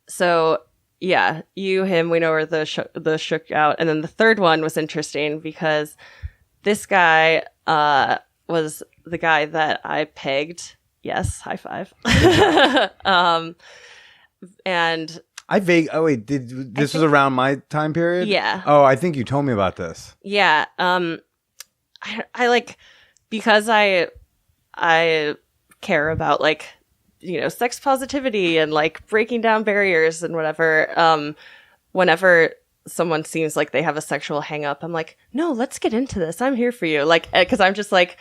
So yeah, him, we know where the shook out, and then the third one was interesting because this guy was the guy that I pegged. Yes, high five. And this was around my time period? Yeah. Oh, I think you told me about this. Yeah. I like, because I care about like, sex positivity and like breaking down barriers and whatever. Whenever someone seems like they have a sexual hang up, I'm like, no, let's get into this. I'm here for you. Like, cause I'm just like,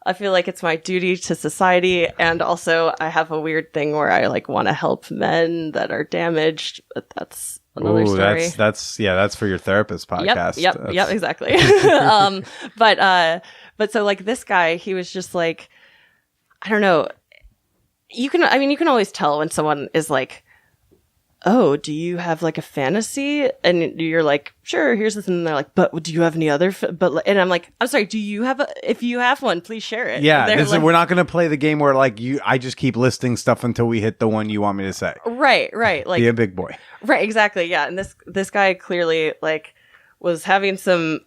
I feel like it's my duty to society. And also I have a weird thing where I like want to help men that are damaged, but that's another story. That's for your therapist podcast. Yep, exactly. But so like this guy, he was just like, I don't know. You can always tell when someone is like, oh, do you have like a fantasy? And you're like, sure, here's the thing. And they're like, but do you have any other? And I'm like, I'm sorry, if you have one, please share it. Yeah, we're not going to play the game where like I just keep listing stuff until we hit the one you want me to say. Right. Like, be a big boy. Right, exactly. Yeah. And this guy clearly like was having some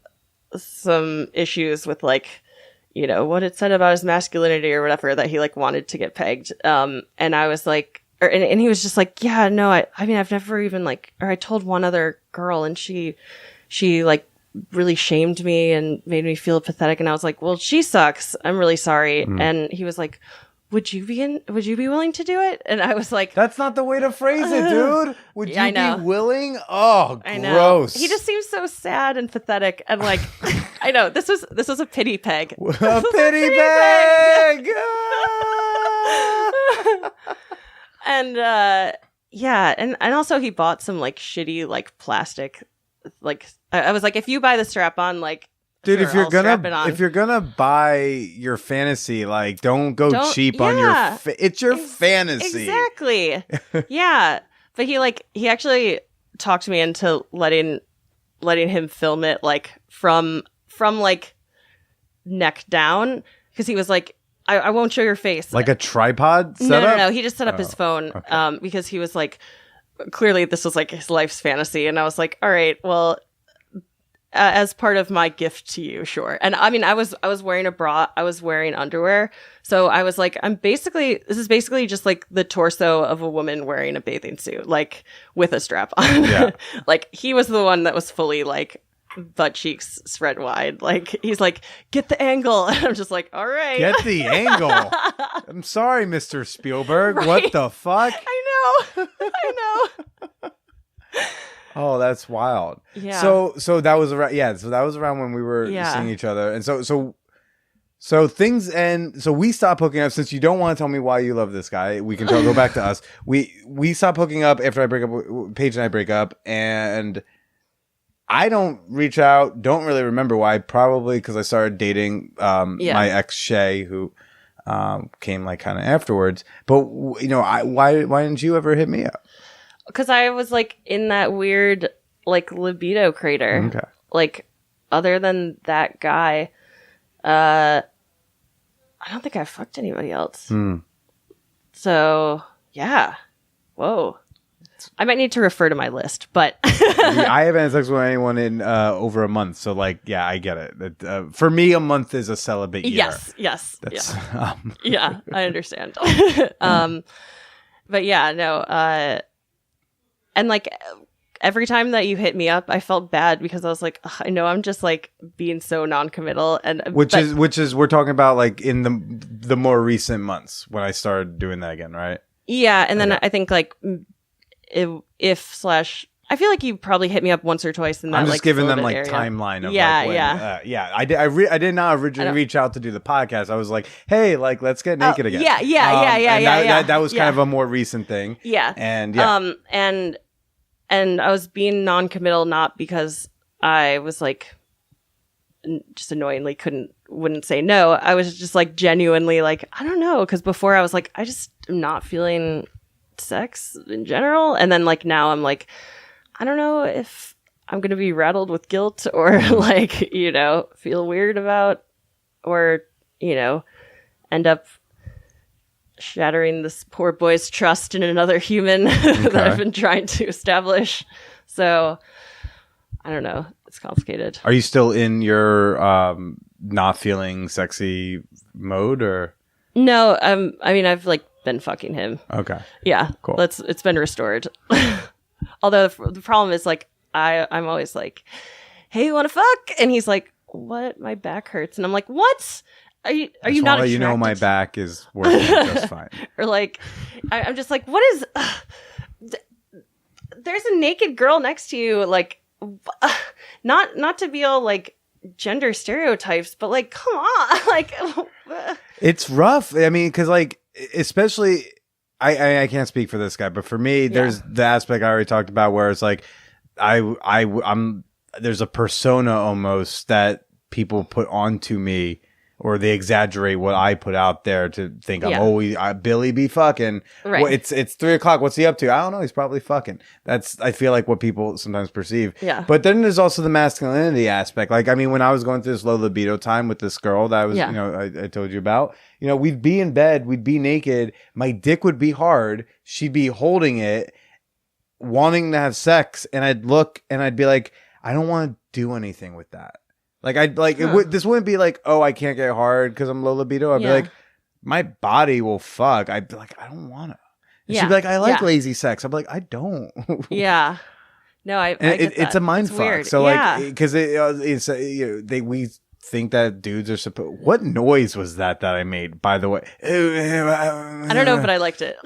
issues with like, what it said about his masculinity or whatever, that he like wanted to get pegged. And I was like, and he was just like, yeah, no, I mean, I've never even like, or I told one other girl and she like really shamed me and made me feel pathetic. And I was like, well, she sucks. I'm really sorry. And he was like, would you be willing to do it? And I was like, that's not the way to phrase it, dude. Would you be willing? Oh, I know. Gross. He just seems so sad and pathetic. And like, I know this was a pity peg. A pity peg. And yeah, and also he bought some like shitty like plastic, like I was like, if you buy the strap on, like, dude, sure, if you're gonna buy your fantasy, like, don't go cheap on your. It's your fantasy, exactly. Yeah, but he actually talked me into letting him film it like from like neck down, because he was like, I won't show your face. Like a tripod setup? No. He just set up his phone, okay. Because he was like, clearly this was like his life's fantasy. And I was like, all right, well, as part of my gift to you, sure. And I mean, I was wearing a bra, I was wearing underwear. So I was like, this is basically just like the torso of a woman wearing a bathing suit, like with a strap on. Yeah. Like he was the one that was fully like butt cheeks spread wide. Like he's like, get the angle. And I'm just like, all right. Get the angle. I'm sorry, Mr. Spielberg. Right? What the fuck? I know. Oh, that's wild. Yeah. So that was around. Yeah. So that was around when we were Yeah. seeing each other, and so things, and so we stopped hooking up. Since you don't want to tell me why you love this guy, we can go back to us. We stopped hooking up after I break up. Paige and I break up, and I don't reach out. Don't really remember why. Probably because I started dating my ex Shay, who came like kind of afterwards. But why didn't you ever hit me up? Because I was like in that weird like libido crater. Okay. Like other than that guy, I don't think I fucked anybody else. So yeah. Whoa. I might need to refer to my list, but I haven't had sex with anyone in over a month. So like, yeah, I get it. For me, a month is a celibate year. Yes. That's, Yeah, I understand. But yeah, no. And like every time that you hit me up, I felt bad because I was like, ugh, I know I'm just like being so non-committal, and which is we're talking about like in the more recent months when I started doing that again, right? Yeah, and then I think like if I feel like you probably hit me up once or twice in that. I'm just like, giving them like area. timeline of yeah, like when, I did not originally reach out to do the podcast. I was like, hey, like let's get naked again. Yeah. That was kind of a more recent thing. Yeah. And yeah. And I was being non-committal not because I was like just annoyingly wouldn't say no. I was just like genuinely like, I don't know, because before I was like, I just am not feeling sex in general, and then like now I'm like, I don't know if I'm gonna be rattled with guilt or like feel weird about, or end up shattering this poor boy's trust in another human that I've been trying to establish. So I don't know, it's complicated. Are you still in your not feeling sexy mode, or no? I mean, I've like been fucking him. Okay. Yeah. Cool. It's been restored. Although the problem is like I'm always like, hey, you want to fuck? And he's like, what? My back hurts. And I'm like, what? Are you not attracted? You know my back is working just fine. Or like, I'm just like, what is? There's a naked girl next to you. Like, not to be all like gender stereotypes, but like, come on, like. It's rough. I mean, because like, especially, I can't speak for this guy, but for me, there's the aspect I already talked about where it's like, I'm there's a persona almost that people put onto me, or they exaggerate what I put out there to think I'm always Billy be fucking. Right. Well, it's 3:00. What's he up to? I don't know. He's probably fucking. That's, I feel like, what people sometimes perceive. Yeah. But then there's also the masculinity aspect. Like, I mean, when I was going through this low libido time with this girl that I was, I told you about, we'd be in bed, we'd be naked. My dick would be hard. She'd be holding it, wanting to have sex. And I'd look and I'd be like, I don't want to do anything with that. Like, this wouldn't be like, oh, I can't get hard because I'm low libido. I'd be like, my body will fuck. I'd be like, I don't want to. She'd be like, I like lazy sex. I'm like, I don't. Yeah. No, I get it's a mind fuck. Weird. So like, because we think that dudes are supposed. What noise was that I made? By the way, I don't know, but I liked it.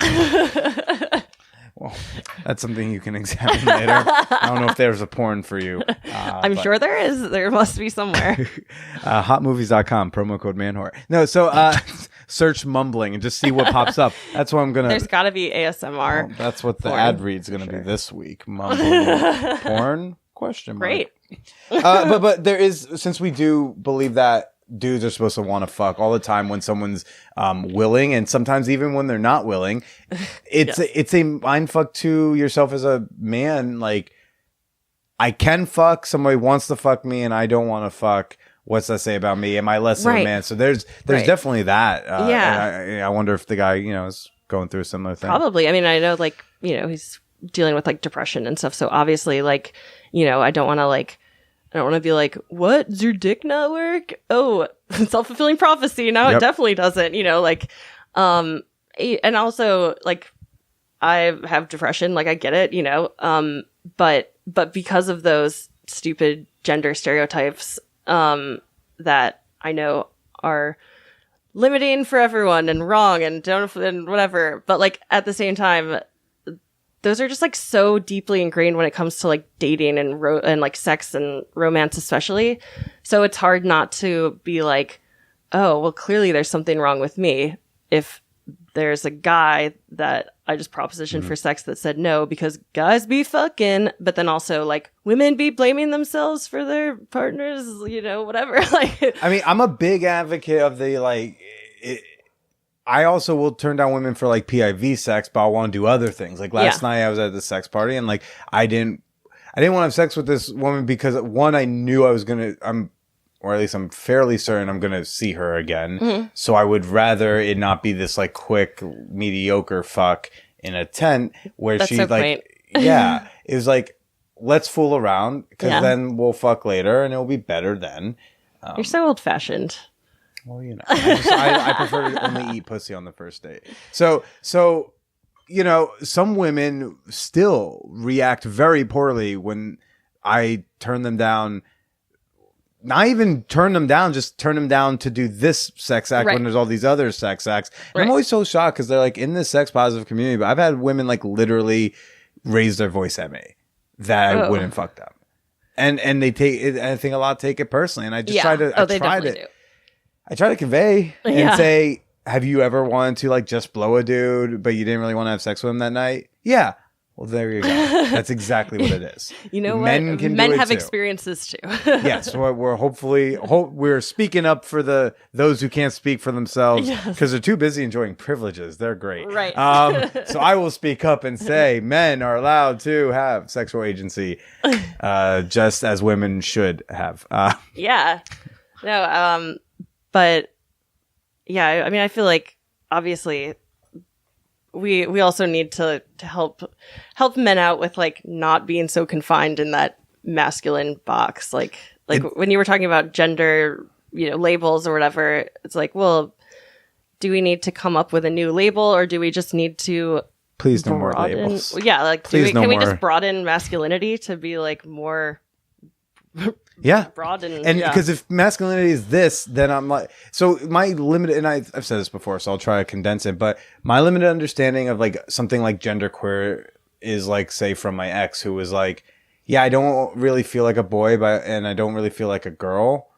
Well, that's something you can examine later. I don't know if there's a porn for you. I'm sure there is. There must be somewhere. Hotmovies.com, promo code manwhore. No, so search mumbling and just see what pops up. That's what I'm going to... There's got to be ASMR. Well, that's what the ad read's going to be this week. Mumbling porn? Question mark. Great. But there is, since we do believe that dudes are supposed to want to fuck all the time when someone's willing, and sometimes even when they're not willing, it's a mind fuck to yourself as a man. Like, I can fuck, somebody wants to fuck me and I don't want to fuck. What's that say about me? Am I less of a man? So there's definitely that. And I wonder if the guy is going through a similar thing. Probably. I mean, I know like he's dealing with like depression and stuff, so obviously like I don't want to be like, what? Does your dick not work? Oh, self-fulfilling prophecy. Now it definitely doesn't, and also like I have depression, like I get it, but because of those stupid gender stereotypes, that I know are limiting for everyone and wrong and don't and whatever. But like at the same time, those are just like so deeply ingrained when it comes to like dating and and like sex and romance especially. So it's hard not to be like, oh, well, clearly there's something wrong with me if there's a guy that I just propositioned for sex that said no, because guys be fucking, but then also like women be blaming themselves for their partners, whatever. Like, I mean, I'm a big advocate of the like. I also will turn down women for like PIV sex, but I want to do other things. Like last night, I was at the sex party, and like I didn't want to have sex with this woman because one, I knew I was or at least I'm fairly certain I'm gonna see her again. Mm-hmm. So I would rather it not be this like quick mediocre fuck in a tent where That's she so like, quaint. yeah, it was like, let's fool around because then we'll fuck later and it'll be better then. You're so old fashioned. Well, I prefer to only eat pussy on the first date. So, some women still react very poorly when I turn them down. Not even turn them down, just turn them down to do this sex act when there's all these other sex acts. And I'm always so shocked because they're like in this sex positive community, but I've had women like literally raise their voice at me that I wouldn't fuck them. And they take it, I think a lot take it personally. And I just try to, I try to convey and say, have you ever wanted to like just blow a dude, but you didn't really want to have sex with him that night? Yeah. Well, there you go. That's exactly what it is. You know Men what? can Men do it have too. experiences too. Yes, we're hopefully we're speaking up for those who can't speak for themselves because they're too busy enjoying privileges. They're great, right? So I will speak up and say men are allowed to have sexual agency, just as women should have. Yeah, no, but yeah, I mean, I feel like obviously we also need to help men out with like not being so confined in that masculine box. Like when you were talking about gender, labels or whatever, it's like, well, do we need to come up with a new label or do we just need to please no more labels? Yeah, like can we just broaden masculinity to be like more broad and because if masculinity is this, then I'm like, so my limited, and I've said this before, so I'll try to condense it, but my limited understanding of like something like genderqueer is like, say, from my ex who was like, yeah, I don't really feel like a boy, and I don't really feel like a girl.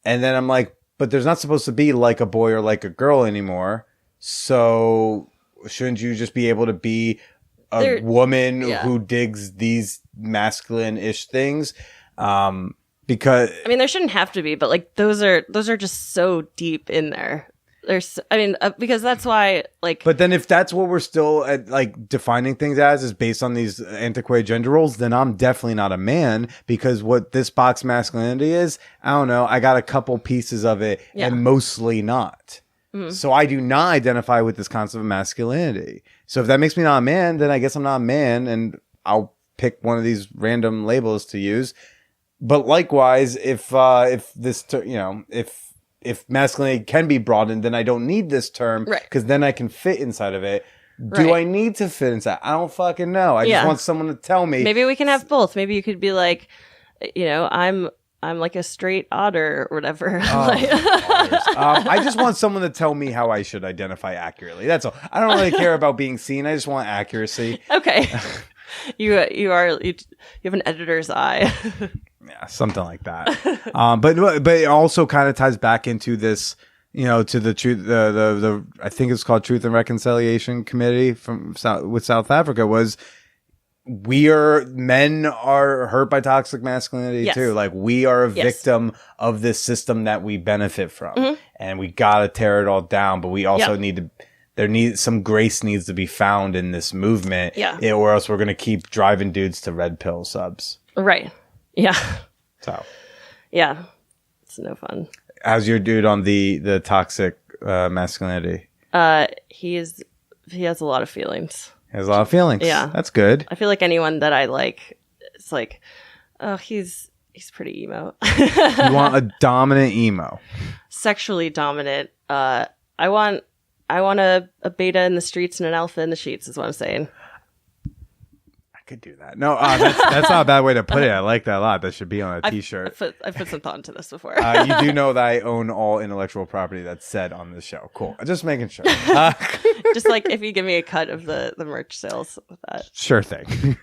And then I'm like, but there's not supposed to be like a boy or like a girl anymore. So shouldn't you just be able to be a woman who digs these masculine-ish things? Because I mean, there shouldn't have to be, but like those are just so deep in there. Because that's why, like. But then if that's what we're still at, like defining things as is based on these antiquated gender roles, then I'm definitely not a man, because what this box masculinity is, I don't know, I got a couple pieces of it and mostly not. Mm-hmm. So I do not identify with this concept of masculinity. So if that makes me not a man, then I guess I'm not a man, and I'll pick one of these random labels to use. But likewise, if masculinity can be broadened, then I don't need this term, because then I can fit inside of it. Do I need to fit inside? I don't fucking know. I just want someone to tell me. Maybe we can have both. Maybe you could be like, I'm like a straight otter or whatever. I just want someone to tell me how I should identify accurately. That's all. I don't really care about being seen. I just want accuracy. Okay. You have an editor's eye. Yeah, something like that. But it also kind of ties back into this, to the truth. The I think it's called Truth and Reconciliation Committee with South Africa was, men are hurt by toxic masculinity too. Like we are a victim of this system that we benefit from, and we gotta tear it all down. But we also some grace needs to be found in this movement, or else we're gonna keep driving dudes to red pill subs. Right. Yeah. So. Yeah, it's no fun. How's your dude on the toxic masculinity? He has a lot of feelings. He has a lot of feelings. Yeah, that's good. I feel like anyone that I like, it's like, oh, he's pretty emo. You want a dominant emo, sexually dominant. I want a beta in the streets and an alpha in the sheets. Is what I'm saying. could do that. No, that's not a bad way to put it. I like that a lot. That should be on a T-shirt. I put some thought into this before. You do know that I own all intellectual property that's said on this show. Cool. Just making sure. Just like if you give me a cut of the merch sales with that. Sure thing.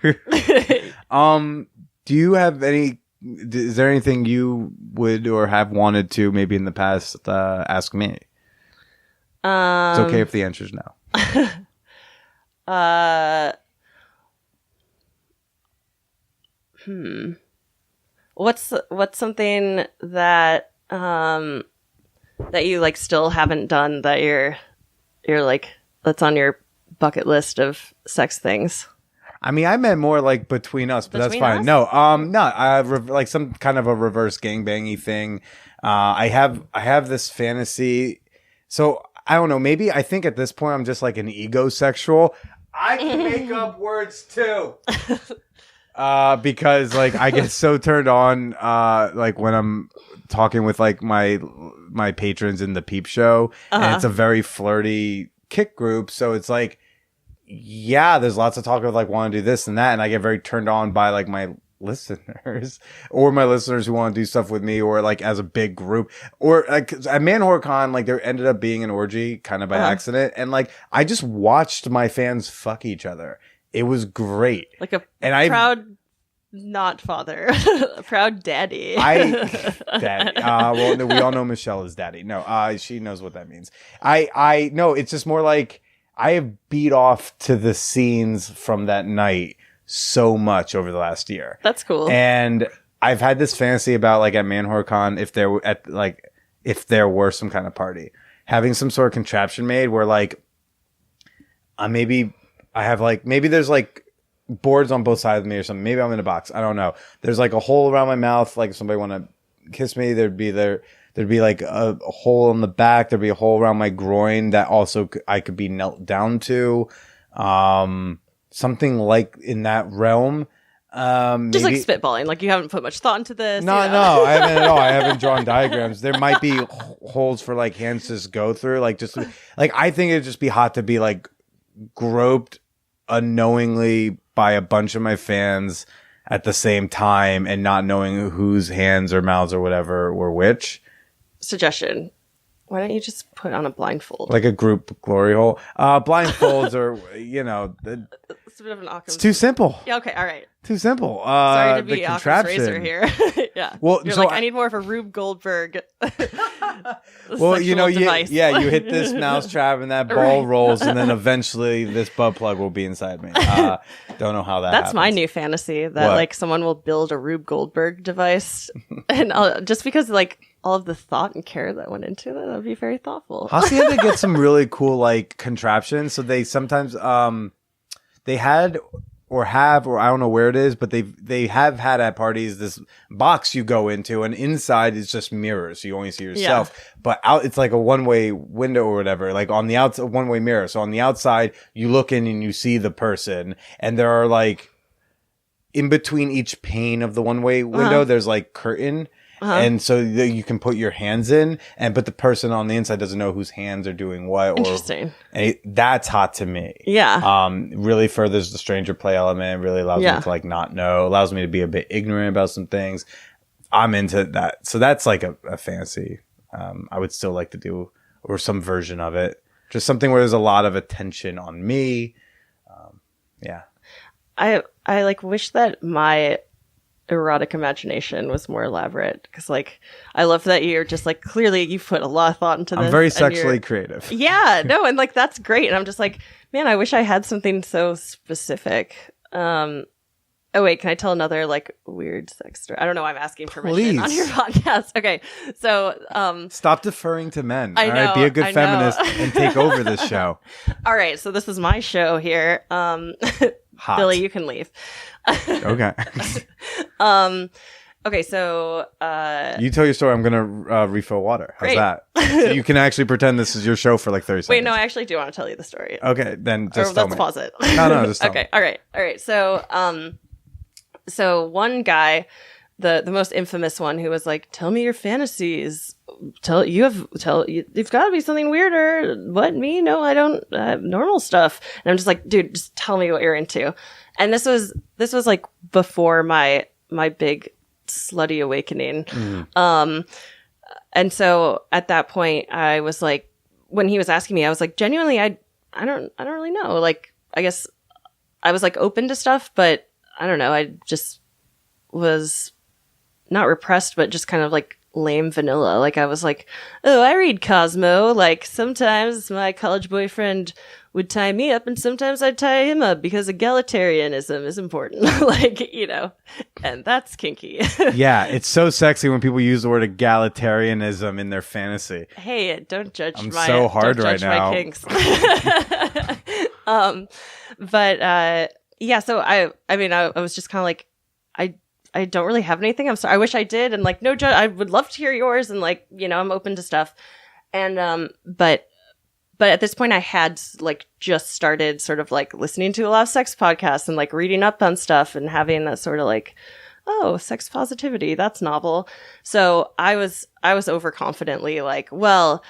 Do you have any? Is there anything you would or have wanted to maybe in the past ask me? It's okay if the answer is no. What's something that that you like still haven't done that you're like that's on your bucket list of sex things? I mean, I meant more like between us, but Between that's fine. us? No, like some kind of a reverse gangbangy thing. I have this fantasy. So I don't know. Maybe I think at this point I'm just like an egosexual. I can make up words too. Because like I get so turned on like when I'm talking with like my patrons in the Peep Show, and it's a very flirty kick group, so it's like, yeah, there's lots of talk of like want to do this and that, and I get very turned on by like my listeners or my listeners who want to do stuff with me, or like as a big group, or like at ManWhoreCon, like there ended up being an orgy kind of by accident, and like I just watched my fans fuck each other. It was great. Like a And proud not father, a proud daddy. Daddy. Well, no, we all know Michelle is daddy. No, she knows what that means. I no, it's just more like I have beat off to the scenes from that night so much over the last year. That's cool. And I've had this fantasy about like at ManWhoreCon, if there were some kind of party, having some sort of contraption made where like maybe I have like, maybe there's like boards on both sides of me or something. Maybe I'm in a box. I don't know. There's like a hole around my mouth. Like if somebody want to kiss me, there'd be like a hole in the back. There'd be a hole around my groin that also I could be knelt down to. Something like in that realm. Just like spitballing. Like you haven't put much thought into this. No, I haven't at all. I haven't drawn diagrams. There might be holes for like hands to just go through. Like just like I think it'd just be hot to be like groped unknowingly by a bunch of my fans at the same time and not knowing whose hands or mouths or whatever were which. Suggestion. Why don't you just put on a blindfold? Like a group glory hole. Blindfolds are, It's a bit of an Occam's. it's too simple. Yeah, okay, all right. Too simple. Sorry to the be Occam's contraption. razor here. Yeah. Well, You're so like, I need more of a Rube Goldberg. Well, device. you hit this mouse trap and that ball Right. rolls, and then eventually this butt plug will be inside me. Don't know how that That's my happens. new fantasy, that What? like someone will build a Rube Goldberg device. And just because like all of the thought and care that went into that would be very thoughtful. Hacienda gets some really cool like contraptions. So they sometimes they had or have, or I don't know where it is, but they have had at parties this box you go into, and inside is just mirrors, so you only see yourself. But out, it's like a one-way window or whatever, like on the outside, one-way mirror. So on the outside, you look in and you see the person, and there are like in between each pane of the one-way window, there's like curtain. And so you can put your hands in, but the person on the inside doesn't know whose hands are doing what. Interesting. That's hot to me. Yeah. Really furthers the stranger play element. Really allows me to like not know. Allows me to be a bit ignorant about some things. I'm into that. So that's like a fantasy. I would still like to do, or some version of it. Just something where there's a lot of attention on me. Yeah. I like wish that my erotic imagination was more elaborate, because like I love that you're just like, clearly you've put a lot of thought into this. I'm very and sexually creative. Yeah, no, and like that's great. And I'm just like, man, I wish I had something so specific. Oh wait, can I tell another like weird sex story? I don't know. I'm asking permission on Please. your podcast. Okay, so Stop deferring to men. I All right, know, be a good I feminist know. and take over this show. all right, so this is my show here. Hot. Billy, you can leave. Okay. Okay, so You tell your story. I'm gonna refill water. How's Great. that? So you can actually pretend this is your show for like 30 seconds. wait, no, I actually do want to tell you the story. Okay, then Or just tell let's me. pause it. No, just tell okay, me. all right. So one guy, the most infamous one, who was like, "Tell me your fantasies," you've got to be something weirder. What, me? No, I don't. Normal stuff. And I'm just like, dude, just tell me what you're into. And this was like before my big slutty awakening. And so at that point, I was like, when he was asking me, I was like, genuinely, I don't really know. Like, I guess I was like open to stuff, but I don't know. I just was not repressed, but just kind of like lame vanilla. Like, I was like, oh, I read Cosmo. Like, sometimes my college boyfriend would tie me up and sometimes I'd tie him up because egalitarianism is important. Like, you know, and that's kinky. Yeah, it's so sexy when people use the word egalitarianism in their fantasy. Hey, don't judge I'm so hard don't right judge now. my kinks. Yeah, so I mean, I was just kind of like, I don't really have anything. I'm sorry. I wish I did. And like, no judge. I would love to hear yours. And like, you know, I'm open to stuff. And, but at this point I had like just started sort of like listening to a lot of sex podcasts and like reading up on stuff and having that sort of like, oh, sex positivity, that's novel. So I was overconfidently like, well,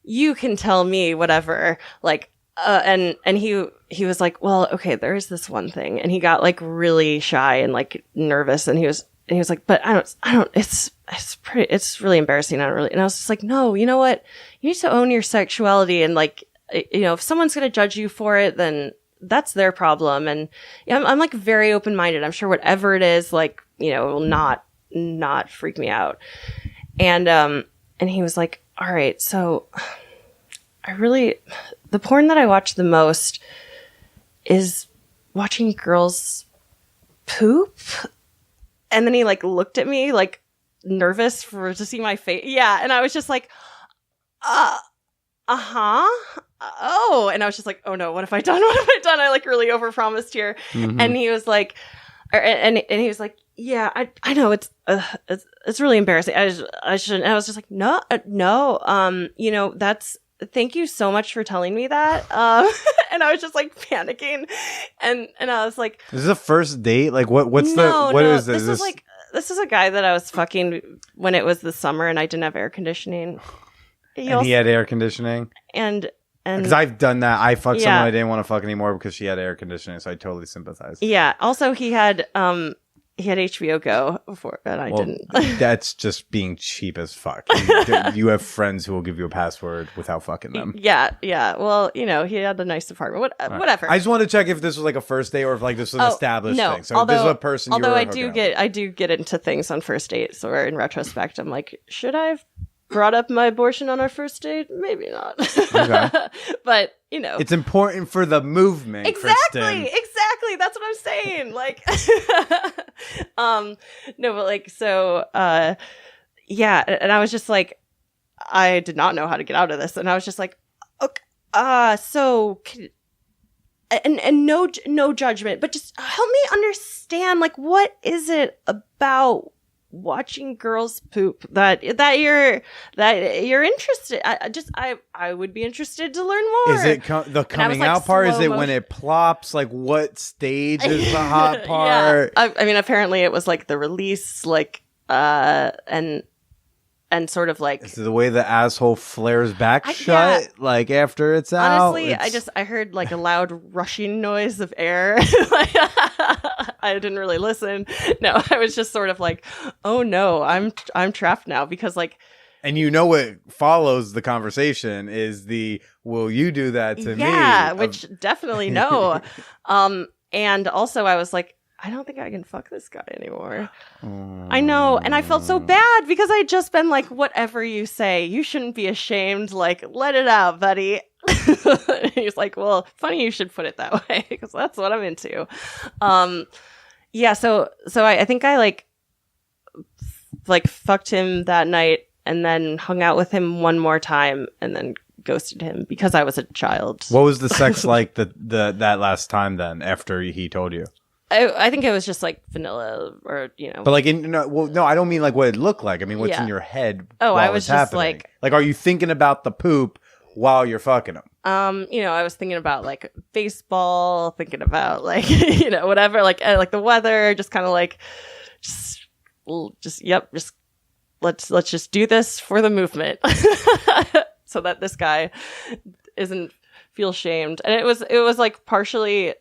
you can tell me whatever. Like, and he was like, well, okay, there is this one thing. And he got like really shy and like nervous. And he was like, but I don't, it's really embarrassing. I don't really, and I was just like, no, you know what? You need to own your sexuality. And like, you know, if someone's going to judge you for it, then that's their problem. And yeah, I'm like very open-minded. I'm sure whatever it is, like, you know, it will not freak me out. And he was like, all right, so the porn that I watch the most is watching girls poop. And then he like looked at me like nervous to see my face. Yeah. And I was just like, uh-huh. Oh. And I was just like, oh no, what have I done? What have I done? I like really overpromised here. Mm-hmm. And he was like, and he was like, yeah, I know it's really embarrassing. I shouldn't. And I was just like, no, you know, thank you so much for telling me that. And I was just like panicking, and I was like, "Is this a first date? Like, what is this? This is a guy that I was fucking when it was the summer and I didn't have air conditioning. He had air conditioning, and because I've done that. I fucked someone I didn't want to fuck anymore because she had air conditioning, so I totally sympathize. Yeah. Also, he had HBO Go before, and I didn't. That's just being cheap as fuck. You have friends who will give you a password without fucking them. Yeah. Well, you know, he had a nice apartment. Whatever. I just wanted to check if this was like a first date or if like this was an established thing. So if this is a person. Although I do get into things on first dates, or in retrospect, I'm like, should I have brought up my abortion on our first date? Maybe not. Okay. But you know, it's important for the movement. Exactly. That's what I'm saying. Like, no, but like, so, yeah. And I was just like, I did not know how to get out of this. And I was just like, okay, so, and no judgment, but just help me understand, like, what is it about watching girls poop that you're interested? I would be interested to learn more. Is it the coming out part? Is it when it plops? Like, what stage is the hot part? Yeah. I mean, apparently it was like the release, like and sort of like, is it the way the asshole flares back shut, like after it's out? Honestly, I heard like a loud rushing noise of air. Like, I didn't really listen. No, I was just sort of like, oh no, I'm trapped now, because like, and you know what follows the conversation is the will you do that to me? Yeah, which definitely no. And also I was like, I don't think I can fuck this guy anymore. I know. And I felt so bad because I'd just been like, whatever you say, you shouldn't be ashamed. Like, let it out, buddy. He's like, well, funny you should put it that way, because that's what I'm into. Yeah. So I think I like fucked him that night and then hung out with him one more time and then ghosted him because I was a child. What was the sex like that last time then after he told you? I think it was just like vanilla, or you know. But like, no, I don't mean like what it looked like. I mean, what's in your head? Oh, I was just happening? Like, are you thinking about the poop while you're fucking him? You know, I was thinking about like baseball, thinking about like you know, whatever, like the weather, just kind of like, just let's just do this for the movement so that this guy isn't feel shamed. And it was like partially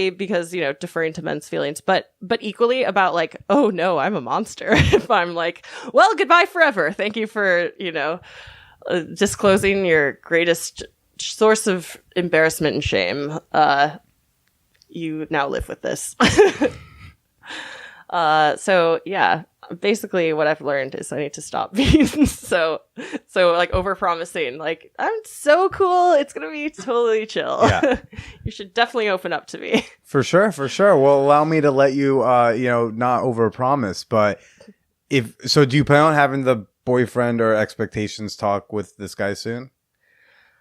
because, you know, deferring to men's feelings, but equally about like, oh no, I'm a monster. If I'm like, well, goodbye forever. Thank you for, you know, disclosing your greatest source of embarrassment and shame. You now live with this. So yeah, basically what I've learned is I need to stop being so like over-promising. Like, I'm so cool, it's gonna be totally chill. Yeah. You should definitely open up to me. For sure. Well, allow me to let you, not over-promise, but do you plan on having the boyfriend or expectations talk with this guy soon?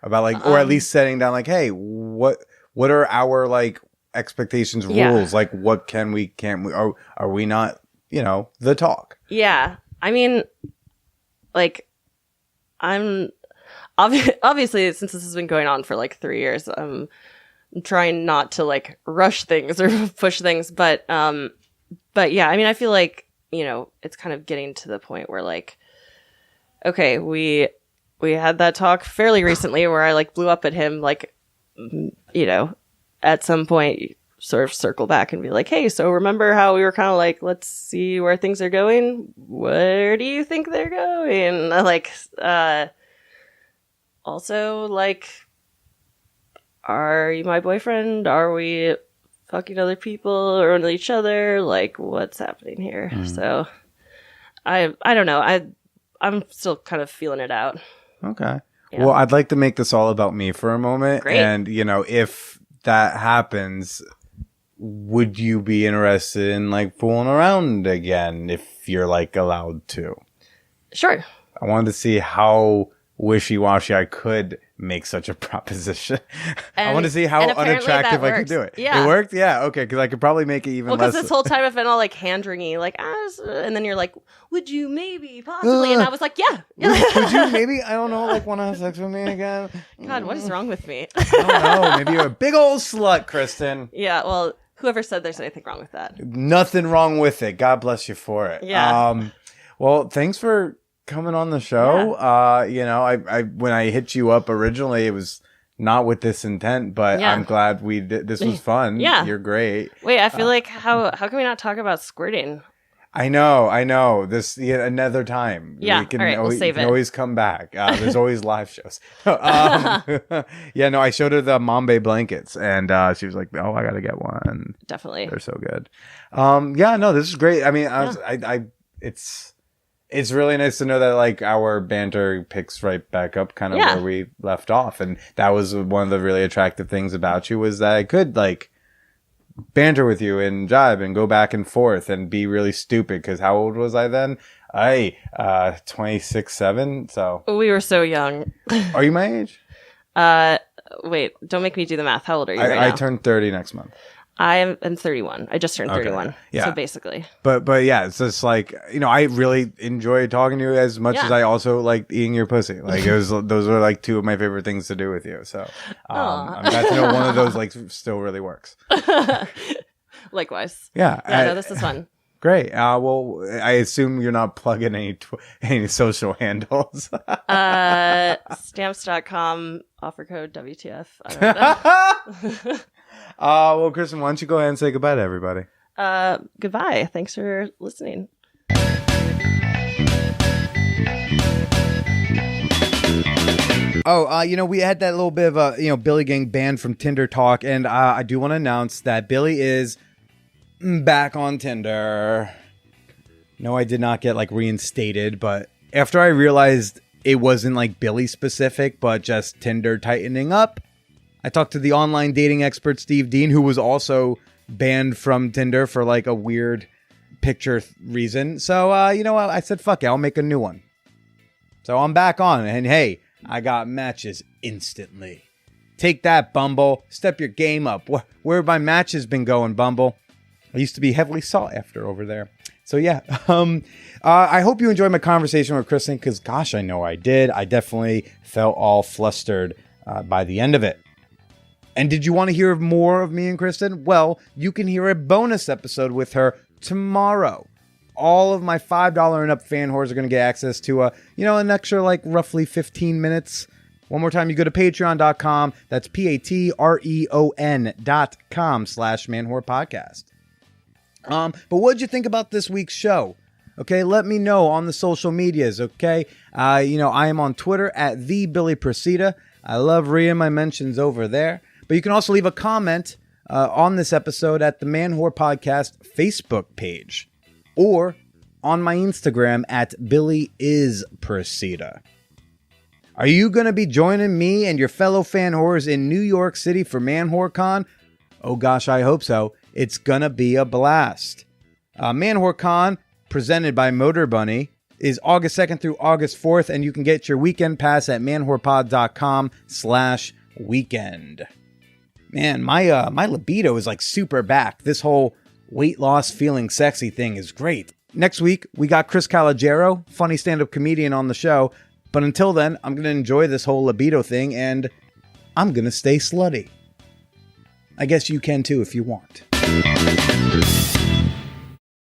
About like, or at least setting down like, hey, what are our like expectations, rules? Like, what can't we, are we not, you know, the talk? Yeah. I mean, like, I'm obviously, since this has been going on for like 3 years, I'm trying not to like rush things or push things, but yeah, I mean, I feel like, you know, it's kind of getting to the point where like, okay, we had that talk fairly recently where I like blew up at him, like, you know, at some point you sort of circle back and be like, hey, so remember how we were kind of like, let's see where things are going? Where do you think they're going? Like, also, like, are you my boyfriend? Are we fucking other people or only each other? Like, what's happening here? So I don't know. I'm still kind of feeling it out. Okay. Yeah. Well, I'd like to make this all about me for a moment. Great. And, you know, if that happens, would you be interested in like fooling around again if you're like allowed to? Sure. I wanted to see how wishy-washy I could make such a proposition. I want to see how unattractive I could do it. Yeah. It worked? Yeah. Okay. Because I could probably make it even less. Well, because this whole time I've been all like hand-wringy, like, and then you're like, would you maybe, possibly? And I was like, yeah. Would you maybe, I don't know, like want to have sex with me again? God, what is wrong with me? I don't know. Maybe you're a big old slut, Kristen. Yeah, well, whoever said there's anything wrong with that? Nothing wrong with it. God bless you for it. Yeah. Well, thanks for coming on the show. Yeah. You know, I when I hit you up originally, it was not with this intent, but Yeah. I'm glad we did. This was fun. Yeah. You're great. Wait, I feel like how can we not talk about squirting? I know. This another time. Yeah, We can all right, we'll always, save you can it. always come back. There's always live shows. Yeah, no, I showed her the Mambe blankets, and she was like, "Oh, I gotta get one. Definitely. They're so good." Yeah, no, this is great. I mean, it's really nice to know that like our banter picks right back up kind of Yeah. where we left off, and that was one of the really attractive things about you was that I could like banter with you and jive and go back and forth and be really stupid. Because how old was I then? 26, 7. So We were so young. are you my age? Wait, don't make me do the math. How old are you right I now? turned 30 next month. I am 31. I just turned Okay. 31. Yeah. So basically. But yeah, it's just like, you know, I really enjoy talking to you as much Yeah. as I also like eating your pussy. Like those were like two of my favorite things to do with you. So I'm glad to know one of those like still really works. Likewise. Yeah. Yeah, no, this is fun. Great. Well, I assume you're not plugging any social handles. Stamps.com, offer code WTF. I don't know. Well, Kristen, why don't you go ahead and say goodbye to everybody? Goodbye. Thanks for listening. Oh, you know, we had that little bit of a, Billy Gang banned from Tinder talk, and I do want to announce that Billy is back on Tinder. No, I did not get like reinstated, but after I realized it wasn't like Billy specific, but just Tinder tightening up, I talked to the online dating expert Steve Dean, who was also banned from Tinder for like a weird picture reason. So, you know what? I said, fuck it, I'll make a new one. So I'm back on, and hey, I got matches instantly. Take that, Bumble. Step your game up. Where have my matches been going, Bumble? I used to be heavily sought after over there. So yeah, I hope you enjoyed my conversation with Kristen, because gosh, I know I did. I definitely felt all flustered by the end of it. And did you want to hear more of me and Kristen? Well, you can hear a bonus episode with her tomorrow. all of my $5 and up fan whores are going to get access to an extra like roughly 15 minutes. One more time, you go to patreon.com. That's patreon.com/manwhorepodcast. But what'd you think about this week's show? Okay, let me know on the social medias, okay? I am on Twitter at @TheBillyProcida. I love reading my mentions over there. But you can also leave a comment on this episode at the Man Whore Podcast Facebook page or on my Instagram at BillyIsProcida. Are you going to be joining me and your fellow fan whores in New York City for Man Whore Con? Oh gosh, I hope so. It's going to be a blast. Man Whore Con, presented by Motor Bunny, is August 2nd through August 4th, and you can get your weekend pass at manwhorepod.com/weekend. Man, my libido is like super back. This whole weight loss, feeling sexy thing is great. Next week, we got Chris Calogero, funny stand-up comedian on the show. But until then, I'm going to enjoy this whole libido thing, and I'm going to stay slutty. I guess you can too if you want.